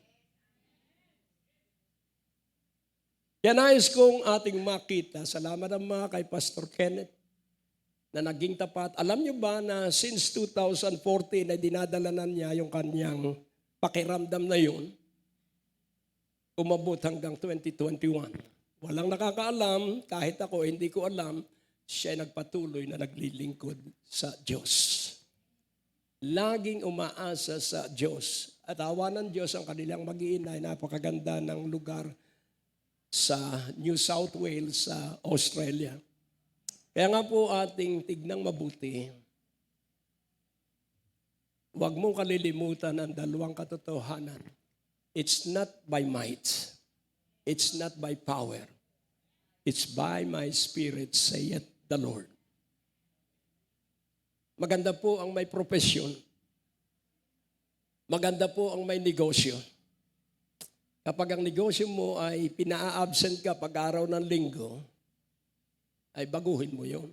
Kaya nais kong ating makita, salamat naman kay Pastor Kenneth, na naging tapat. Alam niyo ba na since 2014 ay dinadala na niya yung kanyang pakiramdam na yun, umabot hanggang 2021. Walang nakakaalam, kahit ako hindi ko alam, siya ay nagpatuloy na naglilingkod sa Diyos. Laging umaasa sa Diyos. At awa ng Diyos ang kanilang mag-iinay, napakaganda ng lugar sa New South Wales, sa Australia. Kaya nga po ating tignang mabuti, huwag mong kalilimutan ang dalawang katotohanan. It's not by might. It's not by power. It's by my Spirit, saith the Lord. Maganda po ang may propesyon. Maganda po ang may negosyo. Kapag ang negosyo mo ay pina-absent ka pag araw ng linggo, ay baguhin mo yon.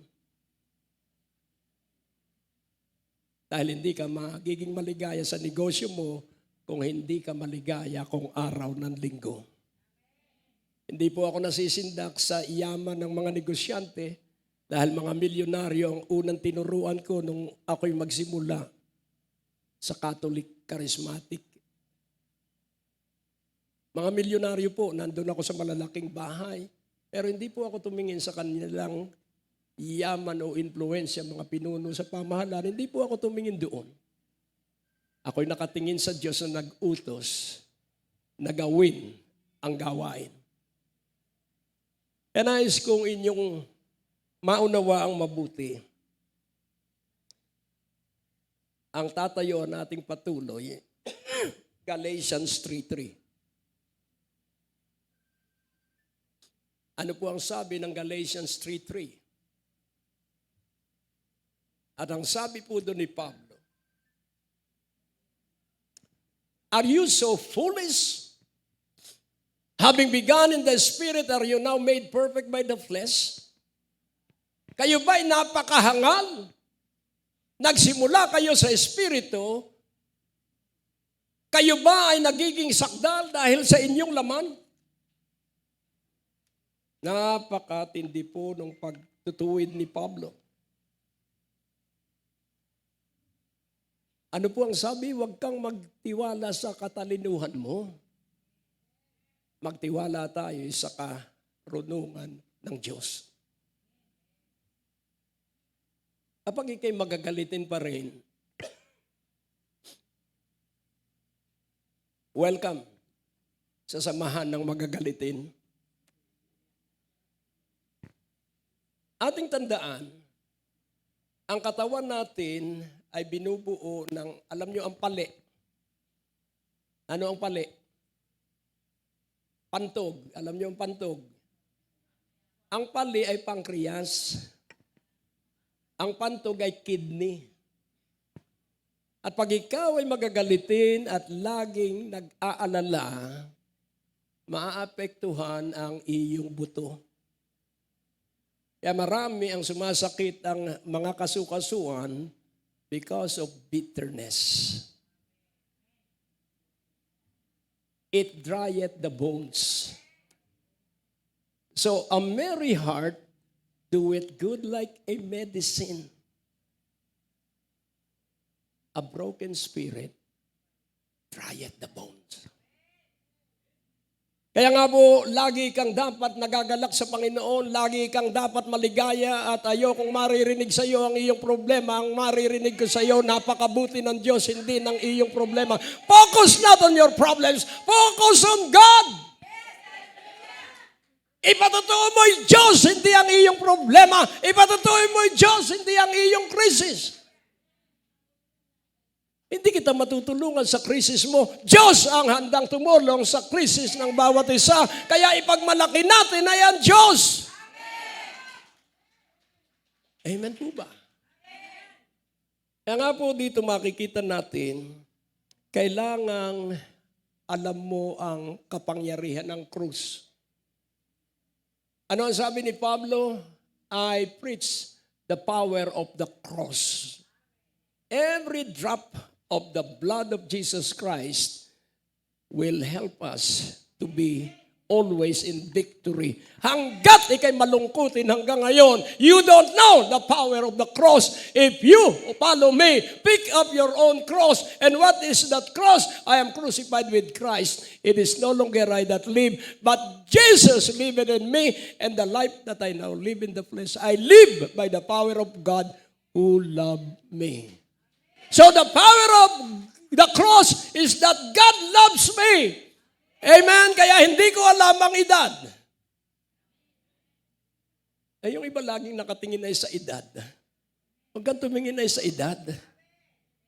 Dahil hindi ka magiging maligaya sa negosyo mo kung hindi ka maligaya kung araw ng linggo. Hindi po ako nasisindak sa yaman ng mga negosyante dahil mga milyonaryo ang unang tinuruan ko nung ako'y magsimula sa Catholic Charismatic. Mga milyonaryo po, nandun ako sa malalaking bahay. Pero hindi po ako tumingin sa kanilang yaman o influensya, mga pinuno sa pamahalaan. Hindi po ako tumingin doon. Ako'y nakatingin sa Diyos na nag-utos na gawin ang gawain. Kaya nais kong inyong maunawa ang mabuti. Ang tatayo nating patuloy, Galatians 3:3. Ano po ang sabi ng Galatians 3:3? At ang sabi po doon ni Pablo, are you so foolish? Having begun in the Spirit, are you now made perfect by the flesh? Kayo ba'y napakahangal? Nagsimula kayo sa Espiritu, kayo ba ay nagiging sakdal dahil sa inyong laman? Napakatindi po ng pagtutuwid ni Pablo. Ano po ang sabi? Huwag kang magtiwala sa katalinuhan mo. Magtiwala tayo sa karunungan ng Diyos. Kapag ikay magagalitin pa rin, welcome sa samahan ng magagalitin. Ating tandaan, ang katawan natin ay binubuo ng, alam nyo, ang pali. Ano ang pali? Pantog. Alam nyo ang pantog? Ang pali ay pancreas. Ang pantog ay kidney. At pag ikaw ay magagalitin at laging nag-aalala, maaapektuhan ang iyong buto. Kaya marami ang sumasakit ang mga kasukasuan because of bitterness. It drieth the bones. So a merry heart doeth good like a medicine. A broken spirit drieth the bones. Kaya nga po, lagi kang dapat nagagalak sa Panginoon, lagi kang dapat maligaya at ayokong maririnig sa iyo ang iyong problema. Ang maririnig ko sa iyo, napakabuti ng Diyos, hindi ng iyong problema. Focus not on your problems, focus on God. Ipatutuo mo yung Diyos, hindi ang iyong problema. Ipatutuo mo yung Diyos, hindi ang iyong krisis. Hindi kita matutulungan sa krisis mo. Diyos ang handang tumulong sa krisis ng bawat isa. Kaya ipagmalaki natin ay ang Diyos. Amen po ba? Kaya nga po dito makikita natin, kailangang alam mo ang kapangyarihan ng krus. Ano ang sabi ni Pablo? I preach the power of the cross. Every drop of the blood of Jesus Christ will help us to be always in victory. Hanggat ikay malungkutin hanggang ngayon, you don't know the power of the cross. If you follow me, pick up your own cross. And what is that cross? I am crucified with Christ. It is no longer I that live, but Jesus liveth in me, and the life that I now live in the flesh, I live by the power of God who loved me. So the power of the cross is that God loves me. Amen? Kaya hindi ko alam ang edad. Eh, yung iba laging nakatingin ay sa edad. Huwag kang tumingin ay sa edad.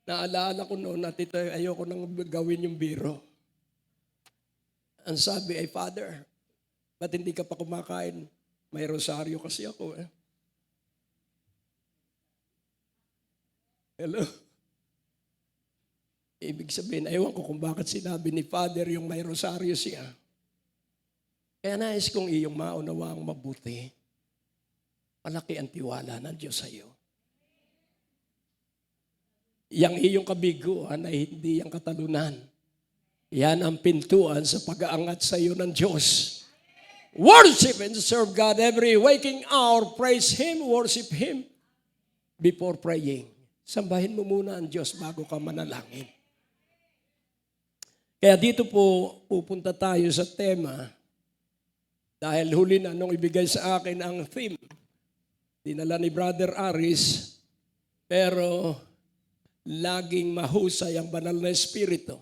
Naalaala ko noon at ito, ayoko nang gawin yung biro. Ang sabi ay, Father, ba't hindi ka pa kumakain? May rosaryo kasi ako eh. Hello? Ibig sabihin, ewan ko kung bakit sinabi ni Father yung may rosaryo siya. Kaya nais kong iyong maunawaang mabuti. Malaki ang tiwala ng Diyos sa iyo. Yang iyong kabiguan ay hindi ang katalunan. Yan ang pintuan sa pag-aangat sa iyo ng Diyos. Worship and serve God every waking hour. Praise Him, worship Him before praying. Sambahin mo muna ang Diyos bago ka manalangin. Kaya dito po pupunta tayo sa tema dahil huli na nung ibigay sa akin ang theme. Dinala ni Brother Aris, pero laging mahusay ang banal na Espiritu.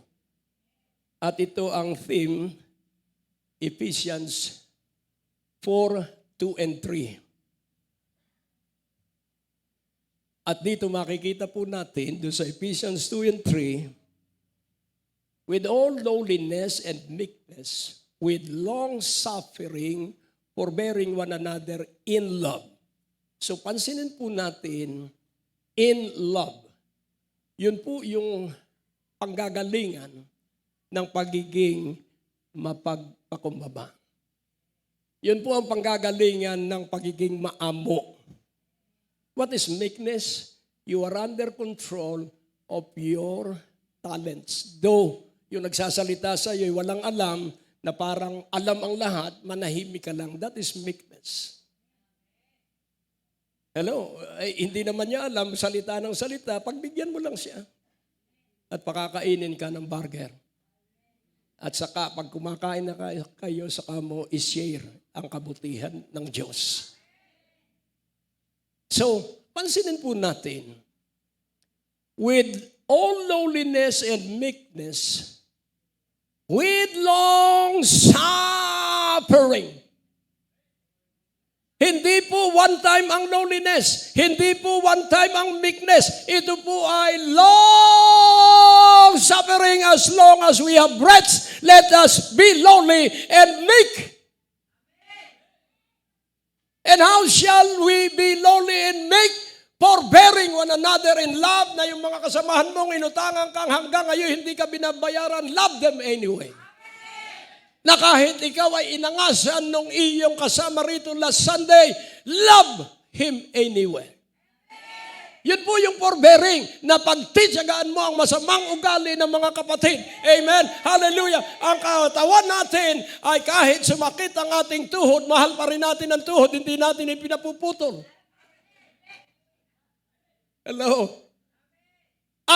At ito ang theme, Ephesians 4:2 and 3. At dito makikita po natin, doon sa Ephesians 2 and 3, with all lowliness and meekness, with long-suffering, forbearing one another in love. So pansinin po natin, in love. Yun po yung panggagalingan ng pagiging mapagpakumbaba. Yun po ang panggagalingan ng pagiging maamo. What is meekness? You are under control of your talents. Though, yung nagsasalita sa iyo, walang alam, na parang alam ang lahat, manahimik ka lang. That is meekness. Hello? Hindi naman niya alam, salita ng salita, pagbigyan mo lang siya. At pakakainin ka ng burger. At saka, pag kumakain na kayo, saka mo i-share ang kabutihan ng Diyos. So, pansinin po natin, with all lowliness and meekness, with long suffering. Hindi po one time ang lowliness. Hindi po one time ang meekness. Ito po ay long suffering. As long as we have breath, let us be lowly and meek. And how shall we be lowly and meek? Forbearing one another in love, na yung mga kasamahan mong inutangan kang hanggang ngayon hindi ka binabayaran, love them anyway. Na kahit ikaw ay inangasan nung iyong kasama rito last Sunday, love him anyway. Yun po yung forbearing, na pagtityagaan mo ang masamang ugali ng mga kapatid. Amen. Hallelujah. Ang katawan natin ay kahit sumakit ang ating tuhod, mahal pa rin natin ang tuhod, hindi natin ipinapuputol. Hello.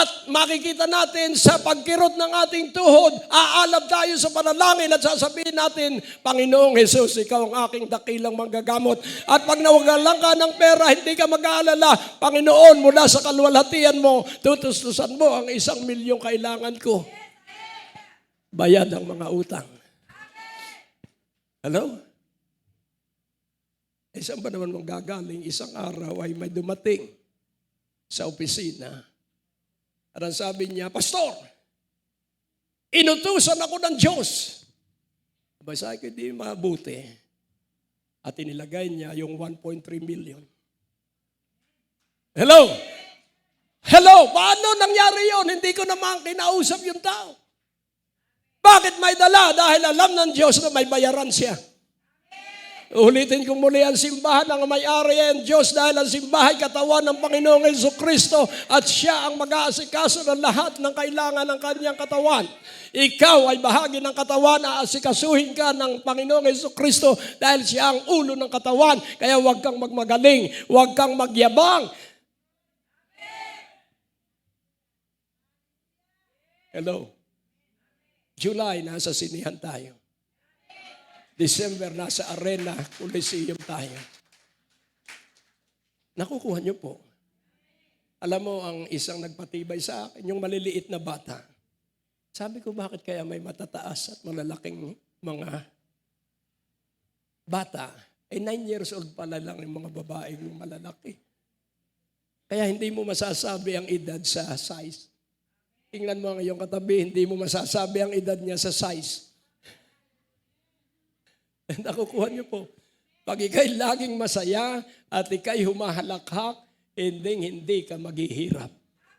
At makikita natin sa pagkirot ng ating tuhod, aalab tayo sa panalangin at sasabihin natin, Panginoong Jesus, ikaw ang aking dakilang manggagamot. At pag nawagalan ka ng pera, hindi ka mag-aalala, Panginoon, mula sa kaluwalhatian mo, tutustusan mo ang 1,000,000 kailangan ko. Bayad ang mga utang. Hello? Saan ba naman manggagaling? Isang araw ay may dumating sa opisina. At ang sabi niya, Pastor, inutusan ako ng Diyos. Basta ko hindi mabuti. At inilagay niya yung 1.3 million. Hello? Hello? Paano nangyari yun? Hindi ko naman kinausap yung tao. Bakit may dala? Dahil alam ng Diyos na may bayaran siya. Ulitin ko muli, ang simbahan ang may-ari ay ang Diyos dahil ang simbahan katawan ng Panginoong Jesucristo at siya ang mag-aasikaso ng lahat ng kailangan ng kanyang katawan. Ikaw ay bahagi ng katawan, aasikasuhin ka ng Panginoong Jesucristo dahil siya ang ulo ng katawan. Kaya huwag kang magmagaling, huwag kang magyabang. Hello? July, nasa sinihan tayo. December, nasa Arena, Coliseum tayo. Nakukuha niyo po. Alam mo, ang isang nagpatibay sa akin, yung maliliit na bata. Sabi ko, bakit kaya may matataas at malalaking mga bata? 9 years old pala lang yung mga babaeng malalaki. Kaya hindi mo masasabi ang edad sa size. Tingnan mo ang iyong katabi, hindi mo masasabi ang edad niya sa size. Nakukuha niyo po. Pag ikay laging masaya at ikay humahalakhak, hindi ka maghihirap.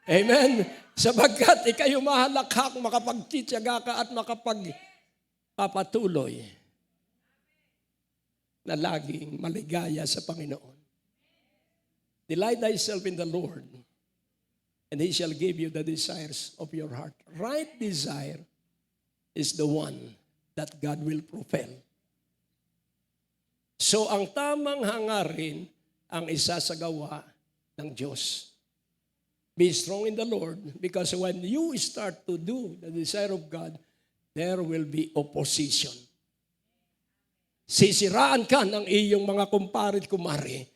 Amen? Sabagkat ikay humahalakhak, makapagtityaga ka at makapagpapatuloy na laging maligaya sa Panginoon. Delight thyself in the Lord, and He shall give you the desires of your heart. Right desire is the one that God will fulfill. So, ang tamang hangarin ang isasagawa ng Diyos. Be strong in the Lord because when you start to do the desire of God, there will be opposition. Sisiraan ka ng iyong mga kumparit kumari.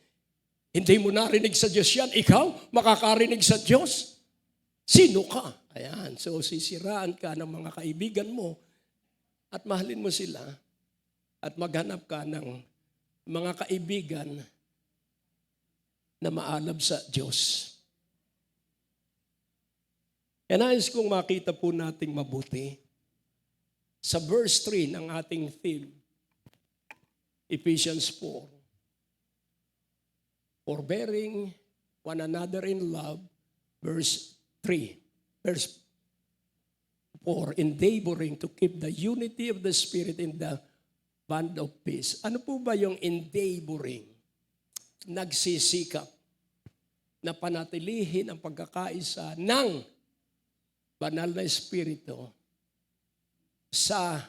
Hindi mo narinig sa Diyos yan. Ikaw, makakarinig sa Diyos. Sino ka? Ayan. So, sisiraan ka ng mga kaibigan mo at mahalin mo sila at maghanap ka ng mga kaibigan na maalab sa Diyos. E nais kong makita po nating mabuti sa verse 3 ng ating theme, Ephesians 4. Forbearing one another in love, verse 3. Verse 4, endeavoring to keep the unity of the Spirit in the bond of peace. Ano po ba yung endeavoring? Nagsisikap na panatilihin ang pagkakaisa ng banal na Espiritu sa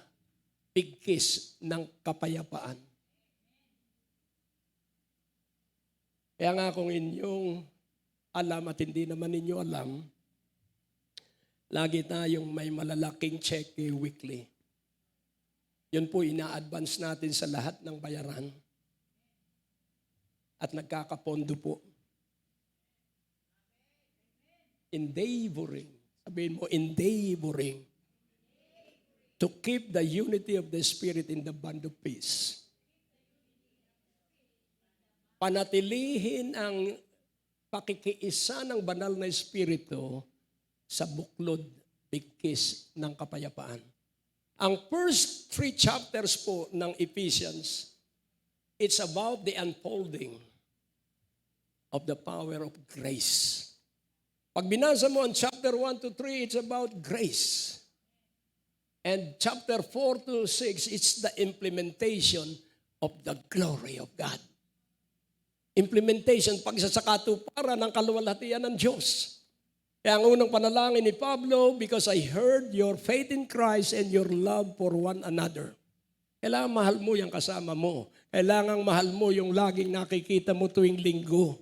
bigkis ng kapayapaan. Kaya nga kung inyong alam at hindi naman ninyo alam, lagi tayong may malalaking check weekly. Yun po, ina-advance natin sa lahat ng bayaran. At nagkakapondo po. Endeavoring. Sabihin mo, endeavoring. To keep the unity of the Spirit in the bond of peace. Panatilihin ang pakikiisa ng banal na Espiritu sa buklod, bigkis ng kapayapaan. Ang first 3 chapters po ng Ephesians, it's about the unfolding of the power of grace. Pag binasa mo ang chapter 1 to 3, it's about grace. And chapter 4 to 6, it's the implementation of the glory of God. Implementation, pagsasakatuparan ng kaluwalhatian ng Diyos. Kaya ang unang panalangin ni Pablo, because I heard your faith in Christ and your love for one another. Kailangan mahal mo yung kasama mo. Kailangan mahal mo yung laging nakikita mo tuwing linggo.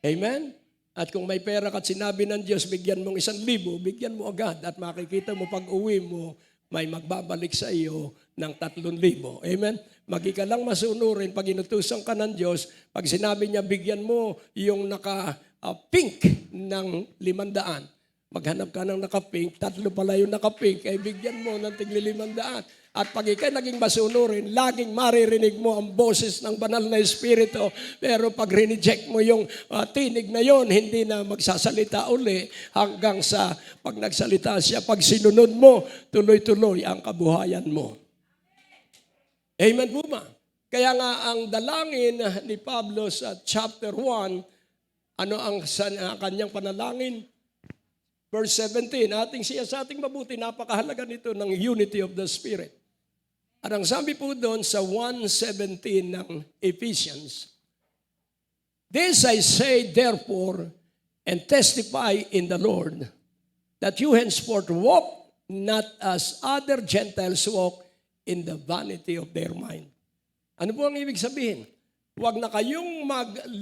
Amen? At kung may pera ka't sinabi ng Diyos, bigyan mong 1,000, bigyan mo agad. At makikita mo pag uwi mo, may magbabalik sa iyo ng 3,000. Amen? Magi ka lang masunurin pag inutusan ka ng Diyos, pag sinabi niya, bigyan mo yung naka-pink ng 500. Maghanap ka ng naka-pink, 3 pala yung naka-pink, ay bigyan mo ng tigli 500. At pag ikay naging masunurin, laging maririnig mo ang boses ng banal na Espiritu. Pero pag rineject mo yung tinig na yon, hindi na magsasalita uli hanggang sa pag nagsalita siya, pag sinunod mo, tuloy-tuloy ang kabuhayan mo. Amen po ba? Kaya nga ang dalangin ni Pablo sa chapter 1, ano ang kanyang panalangin? Verse 17, ating siya sa ating mabuti, napakahalaga nito ng unity of the Spirit. At ang sabi po doon sa 1:17 ng Ephesians, this I say therefore and testify in the Lord that you henceforth walk not as other Gentiles walk in the vanity of their mind. Ano po ang ibig sabihin? Huwag na kayong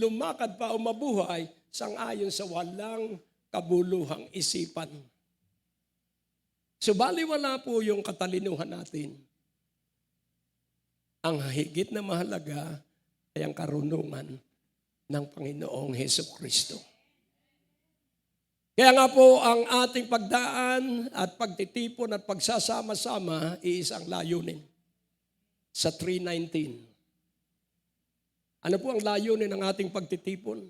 lumakad pa o mabuhay sangayon sa walang kabuluhang isipan. So baliwala po yung katalinuhan natin. Ang higit na mahalaga ay ang karunungan ng Panginoong Hesukristo. Kaya nga po ang ating pagdaan at pagtitipon at pagsasama-sama iisang layunin sa 3:19. Ano po ang layunin ng ating pagtitipon?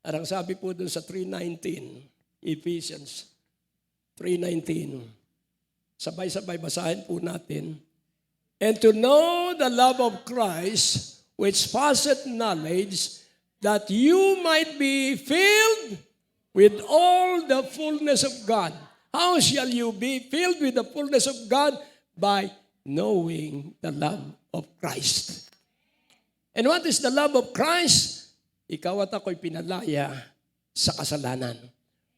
At ang sabi po dun sa 3:19, Ephesians 3:19, sabay-sabay basahin po natin. And to know the love of Christ, which passeth knowledge, that you might be filled with all the fullness of God. How shall you be filled with the fullness of God? By knowing the love of Christ. And what is the love of Christ? Ikaw at ako'y pinalaya sa kasalanan.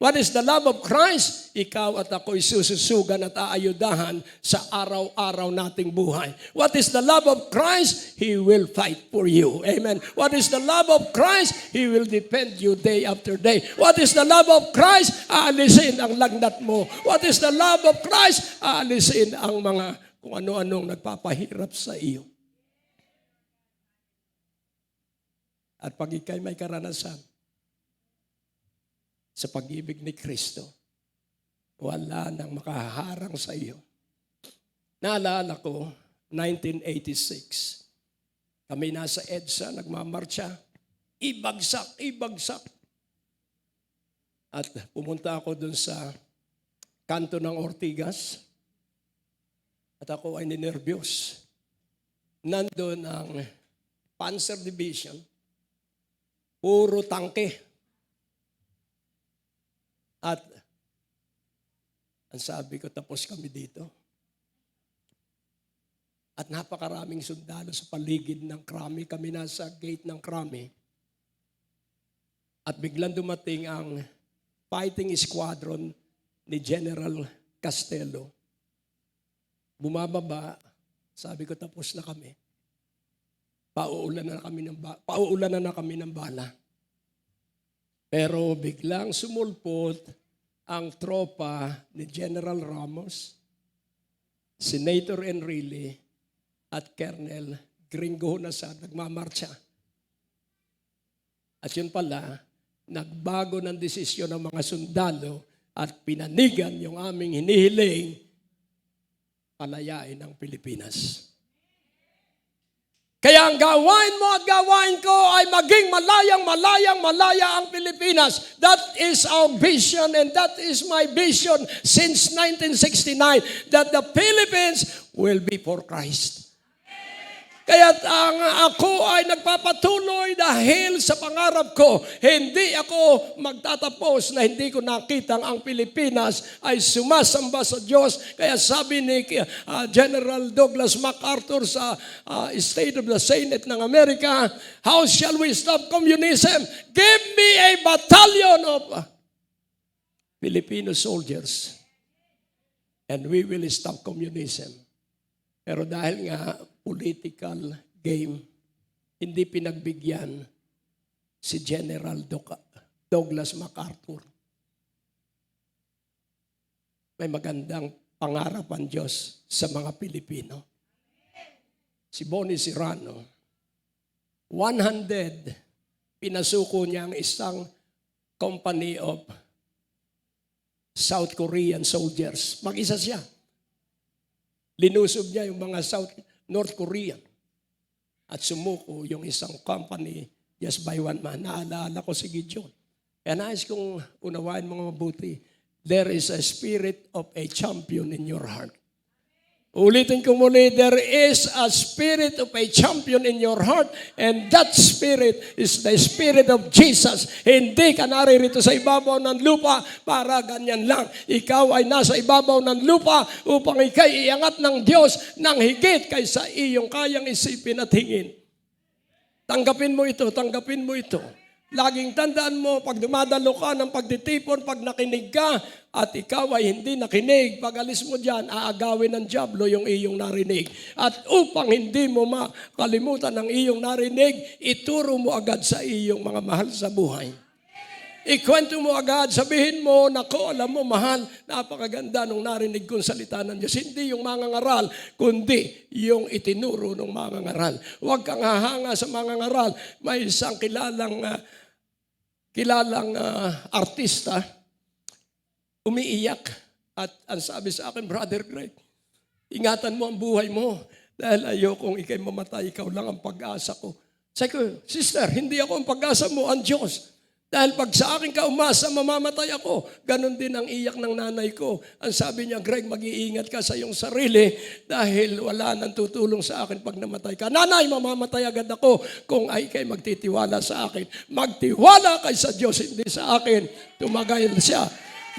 What is the love of Christ? Ikaw at ako'y sususugan at aayudahan sa araw-araw nating buhay. What is the love of Christ? He will fight for you. Amen. What is the love of Christ? He will defend you day after day. What is the love of Christ? Aalisin ang lagnat mo. What is the love of Christ? Aalisin ang mga kung ano-anong nagpapahirap sa iyo. At pag ikay may karanasan sa pag-ibig ni Kristo, wala nang makaharang sa iyo. Naalala ko, 1986, kami nasa EDSA, nagmamarcha, ibagsak. At pumunta ako dun sa kanto ng Ortigas, at ako ay ninervyos. Nandun ang Panzer Division, puro tangke. At ang sabi ko, tapos kami dito. At napakaraming sundalo sa paligid ng Krami. Kami nasa gate ng Krami. At biglang dumating ang fighting squadron ni General Castelo. Bumababa, sabi ko, tapos na kami. Pauulan na kami ng bala. Pero biglang sumulpot ang tropa ni General Ramos, Senator Enrile, at Colonel Gringo Hunasan, nagmamarcha. At yun pala, nagbago ng desisyon ng mga sundalo at pinanigan yung aming hinihiling, palayain ang Pilipinas. Kaya ang gawain mo at gawain ko ay maging malaya ang Pilipinas. That is our vision and that is my vision since 1969 that the Philippines will be for Christ. Kaya ako ay nagpapatuloy dahil sa pangarap ko, hindi ako magtatapos na hindi ko nakitang ang Pilipinas ay sumasamba sa Diyos. Kaya sabi ni General Douglas MacArthur sa State of the Senate ng Amerika, how shall we stop communism? Give me a battalion of Filipino soldiers and we will stop communism. Pero dahil nga political game, hindi pinagbigyan si General Douglas MacArthur. May magandang pangarap ang Diyos sa mga Pilipino. Si Bonnie Serrano, 100, pinasuko niya ang isang company of South Korean soldiers. Mag-isa siya. Linusob niya yung mga North Korean. At sumuko yung isang company just by one man. Naalala ko si Gideon. Kaya nais kong unawain mga mabuti. There is a spirit of a champion in your heart. Ulitin ko muli, there is a spirit of a champion in your heart, and that spirit is the spirit of Jesus. Hindi ka naririto sa ibabaw ng lupa para ganyan lang. Ikaw ay nasa ibabaw ng lupa upang ikay iangat ng Diyos ng higit kaysa iyong kayang isipin at hingin. Tanggapin mo ito, tanggapin mo ito. Laging tandaan mo, pag dumadalo ka ng pagtitipon, pag nakinig ka, at ikaw ay hindi nakinig, pag alis mo dyan, aagawin ng dyablo yung iyong narinig. At upang hindi mo makalimutan ang iyong narinig, ituro mo agad sa iyong mga mahal sa buhay. Ikwento mo agad, sabihin mo, nako, alam mo, mahal, napakaganda nung narinig kong salita ng Diyos. Hindi yung mangangaral, kundi yung itinuro ng mangangaral. Huwag kang hahanga sa mangangaral. May isang kilalang artista, umiiyak. At ang sabi sa akin, Brother Greg, ingatan mo ang buhay mo dahil ayokong ikay mamatay, ikaw lang ang pag-asa ko. Sabi ko, sister, hindi ako ang pag-asa mo, ang Diyos. Dahil pag sa akin ka umasa, mamamatay ako. Ganon din ang iyak ng nanay ko. Ang sabi niya, Greg, mag-iingat ka sa iyong sarili dahil wala nang tutulong sa akin pag namatay ka. Nanay, mamamatay agad ako kung ay kay magtitiwala sa akin. Magtiwala kay sa Diyos, hindi sa akin. Tumagay siya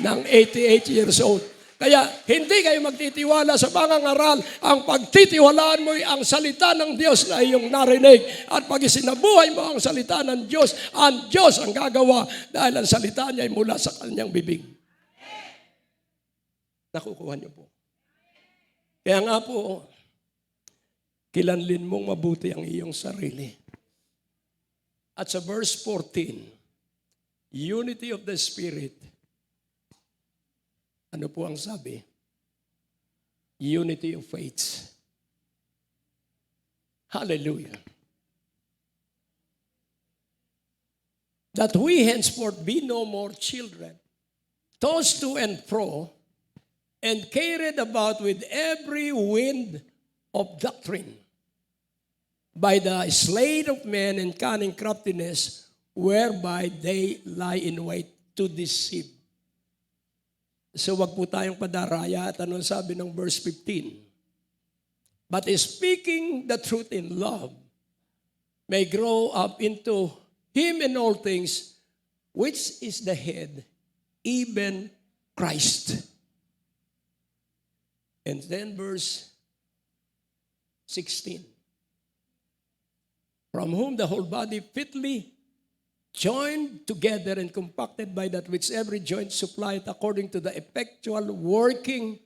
ng 88 years old. Kaya hindi kayo magtitiwala sa mangangaral. Ang pagtitiwalaan mo ay ang salita ng Diyos na iyong narinig. At pag isinabuhay mo ang salita ng Diyos ang gagawa dahil ang salita niya ay mula sa kanyang bibig. Nakukuha niyo po. Kaya nga po, kilanlin mong mabuti ang iyong sarili. At sa verse 14, unity of the Spirit. Ano po ang sabi? Unity of faith. Hallelujah. That we henceforth be no more children, tossed to and fro, and carried about with every wind of doctrine, by the sleight of men and cunning craftiness, whereby they lie in wait to deceive. So wag po tayong padaraya at ano sabi ng verse 15? But speaking the truth in love may grow up into Him in all things, which is the head, even Christ. And then verse 16. From whom the whole body fitly joined together and compacted by that which every joint supplieth according to the effectual working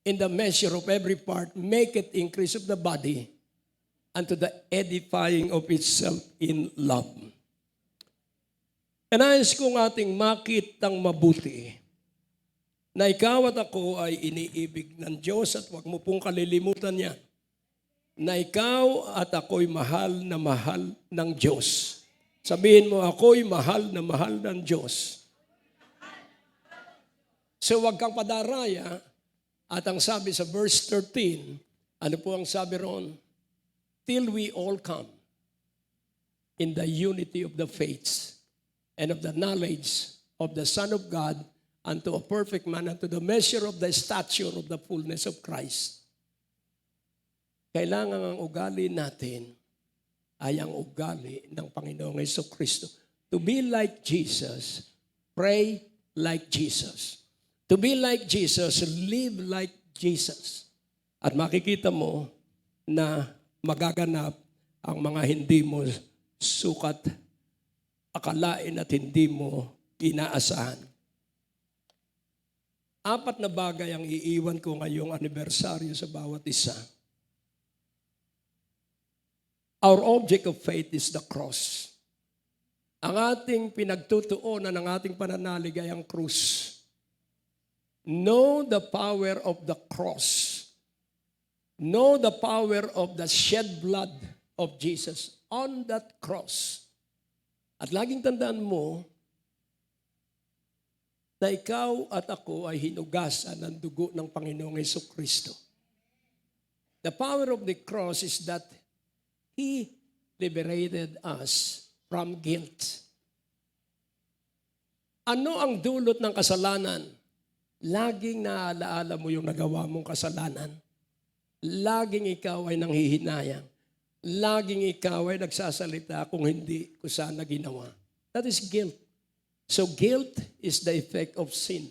in the measure of every part, make it increase of the body unto the edifying of itself in love. And nais kong ating makitang mabuti na ikaw at ako ay iniibig ng Diyos at huwag mo pong kalilimutan niya na ikaw at ako'y mahal ng Diyos. Sabihin mo, ako'y mahal ng Diyos. So huwag kang padaraya. At ang sabi sa verse 13, ano po ang sabi roon? Till we all come in the unity of the faith and of the knowledge of the Son of God unto a perfect man, unto the measure of the stature of the fullness of Christ. Kailangan ang ugali natin ay ang ugali ng Panginoong Jesucristo. To be like Jesus, pray like Jesus. To be like Jesus, live like Jesus. At makikita mo na magaganap ang mga hindi mo sukat, akalain at hindi mo inaasahan. 4 na bagay ang iiwan ko ngayong anibersaryo sa bawat isa. Our object of faith is the cross. Ang ating pinagtutuunan ng ating pananalig ay ang krus. Know the power of the cross. Know the power of the shed blood of Jesus on that cross. At laging tandaan mo na ikaw at ako ay hinugasan ng dugo ng Panginoong Jesucristo. The power of the cross is that He liberated us from guilt. Ano ang dulot ng kasalanan? Laging naaalaala mo yung nagawa mong kasalanan. Laging ikaw ay nanghihinayang. Laging ikaw ay nagsasalita kung hindi ko sana ginawa. That is guilt. So guilt is the effect of sin.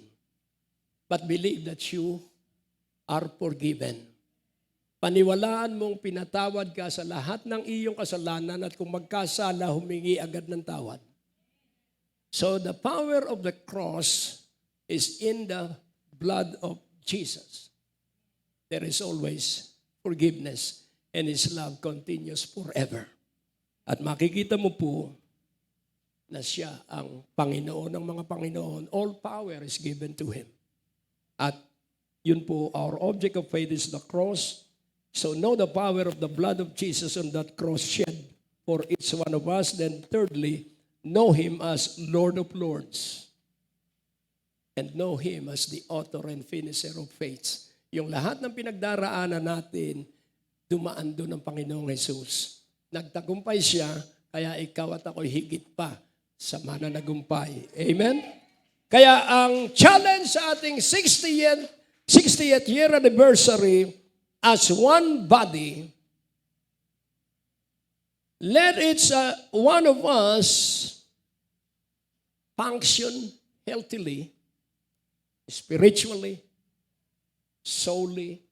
But believe that you are forgiven. Paniwalaan mong pinatawad ka sa lahat ng iyong kasalanan at kung magkasala, humingi agad ng tawad. So the power of the cross is in the blood of Jesus. There is always forgiveness and His love continues forever. At makikita mo po na siya ang Panginoon ng mga Panginoon. All power is given to Him. At yun po, our object of faith is the cross. So know the power of the blood of Jesus on that cross shed for each one of us. Then thirdly, know Him as Lord of Lords. And know Him as the author and finisher of faith. Yung lahat ng pinagdaraanan natin, dumaan doon ng Panginoong Jesus. Nagtagumpay siya, kaya ikaw at ako'y higit pa sa mananagumpay. Amen? Kaya ang challenge sa ating 60th year anniversary as one body, let each one of us function healthily, spiritually, soully,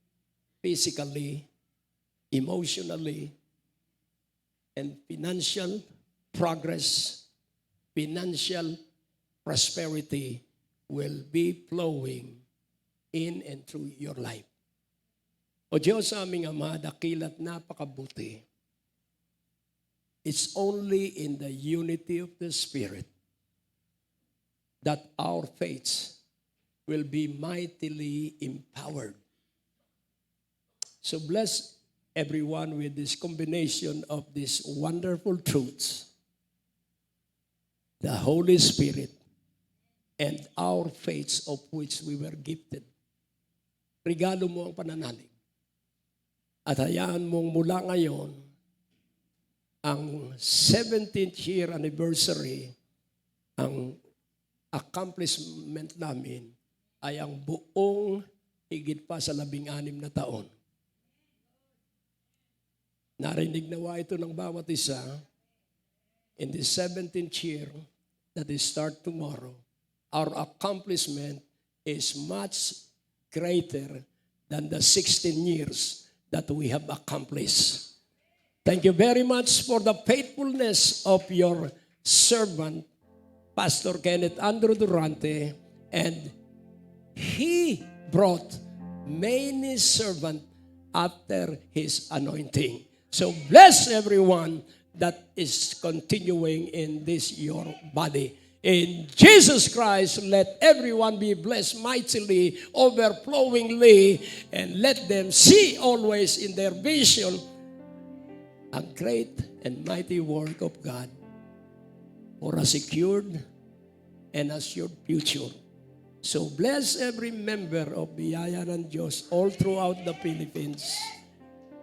physically, emotionally, and financial progress, financial prosperity will be flowing in and through your life. O Diyos aming Ama, dakila't napakabuti. It's only in the unity of the Spirit that our faiths will be mightily empowered. So bless everyone with this combination of these wonderful truths. The Holy Spirit and our faiths of which we were gifted. Regalo mo ang pananalig. At hayaan mong mula ngayon, ang 17th year anniversary, ang accomplishment namin ay ang buong higit pa sa 16 na taon. Narinig nawa ito ng bawat isa. In the 17th year that is start tomorrow, our accomplishment is much greater than the 16 years that we have accomplished. Thank you very much for the faithfulness of your servant, Pastor Kenneth Andrew Durante, and he brought many servants after his anointing. So bless everyone that is continuing in this your body. In Jesus Christ, let everyone be blessed mightily, overflowingly, and let them see always in their vision a great and mighty work of God for a secured and assured future. So bless every member of Biyaya ng Diyos all throughout the Philippines.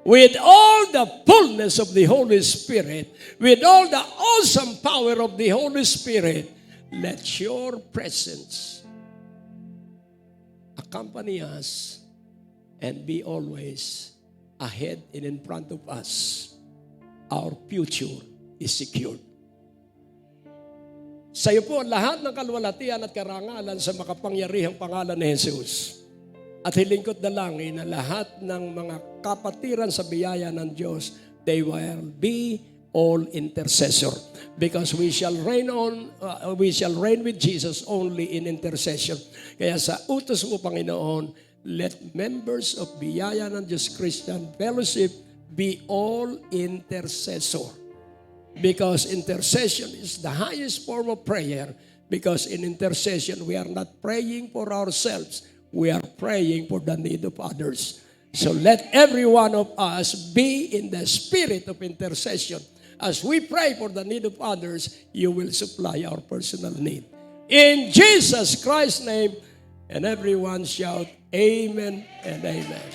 With all the fullness of the Holy Spirit, with all the awesome power of the Holy Spirit, let your presence accompany us and be always ahead and in front of us. Our future is secured. Sa iyo po ang lahat ng kalwalatian at karangalan sa makapangyarihang pangalan ni Jesus. At hilingkot dalangin na lahat ng mga kapatiran sa biyaya ng Diyos, they will be all intercessor. Because we shall reign with Jesus only in intercession. Kaya sa utos mo, Panginoon, let members of Biyaya ng Diyos Christian Fellowship be all intercessor. Because intercession is the highest form of prayer. Because in intercession, we are not praying for ourselves. We are praying for the need of others. So let every one of us be in the spirit of intercession. As we pray for the need of others, you will supply our personal need. In Jesus Christ's name, and everyone shout, Amen and Amen.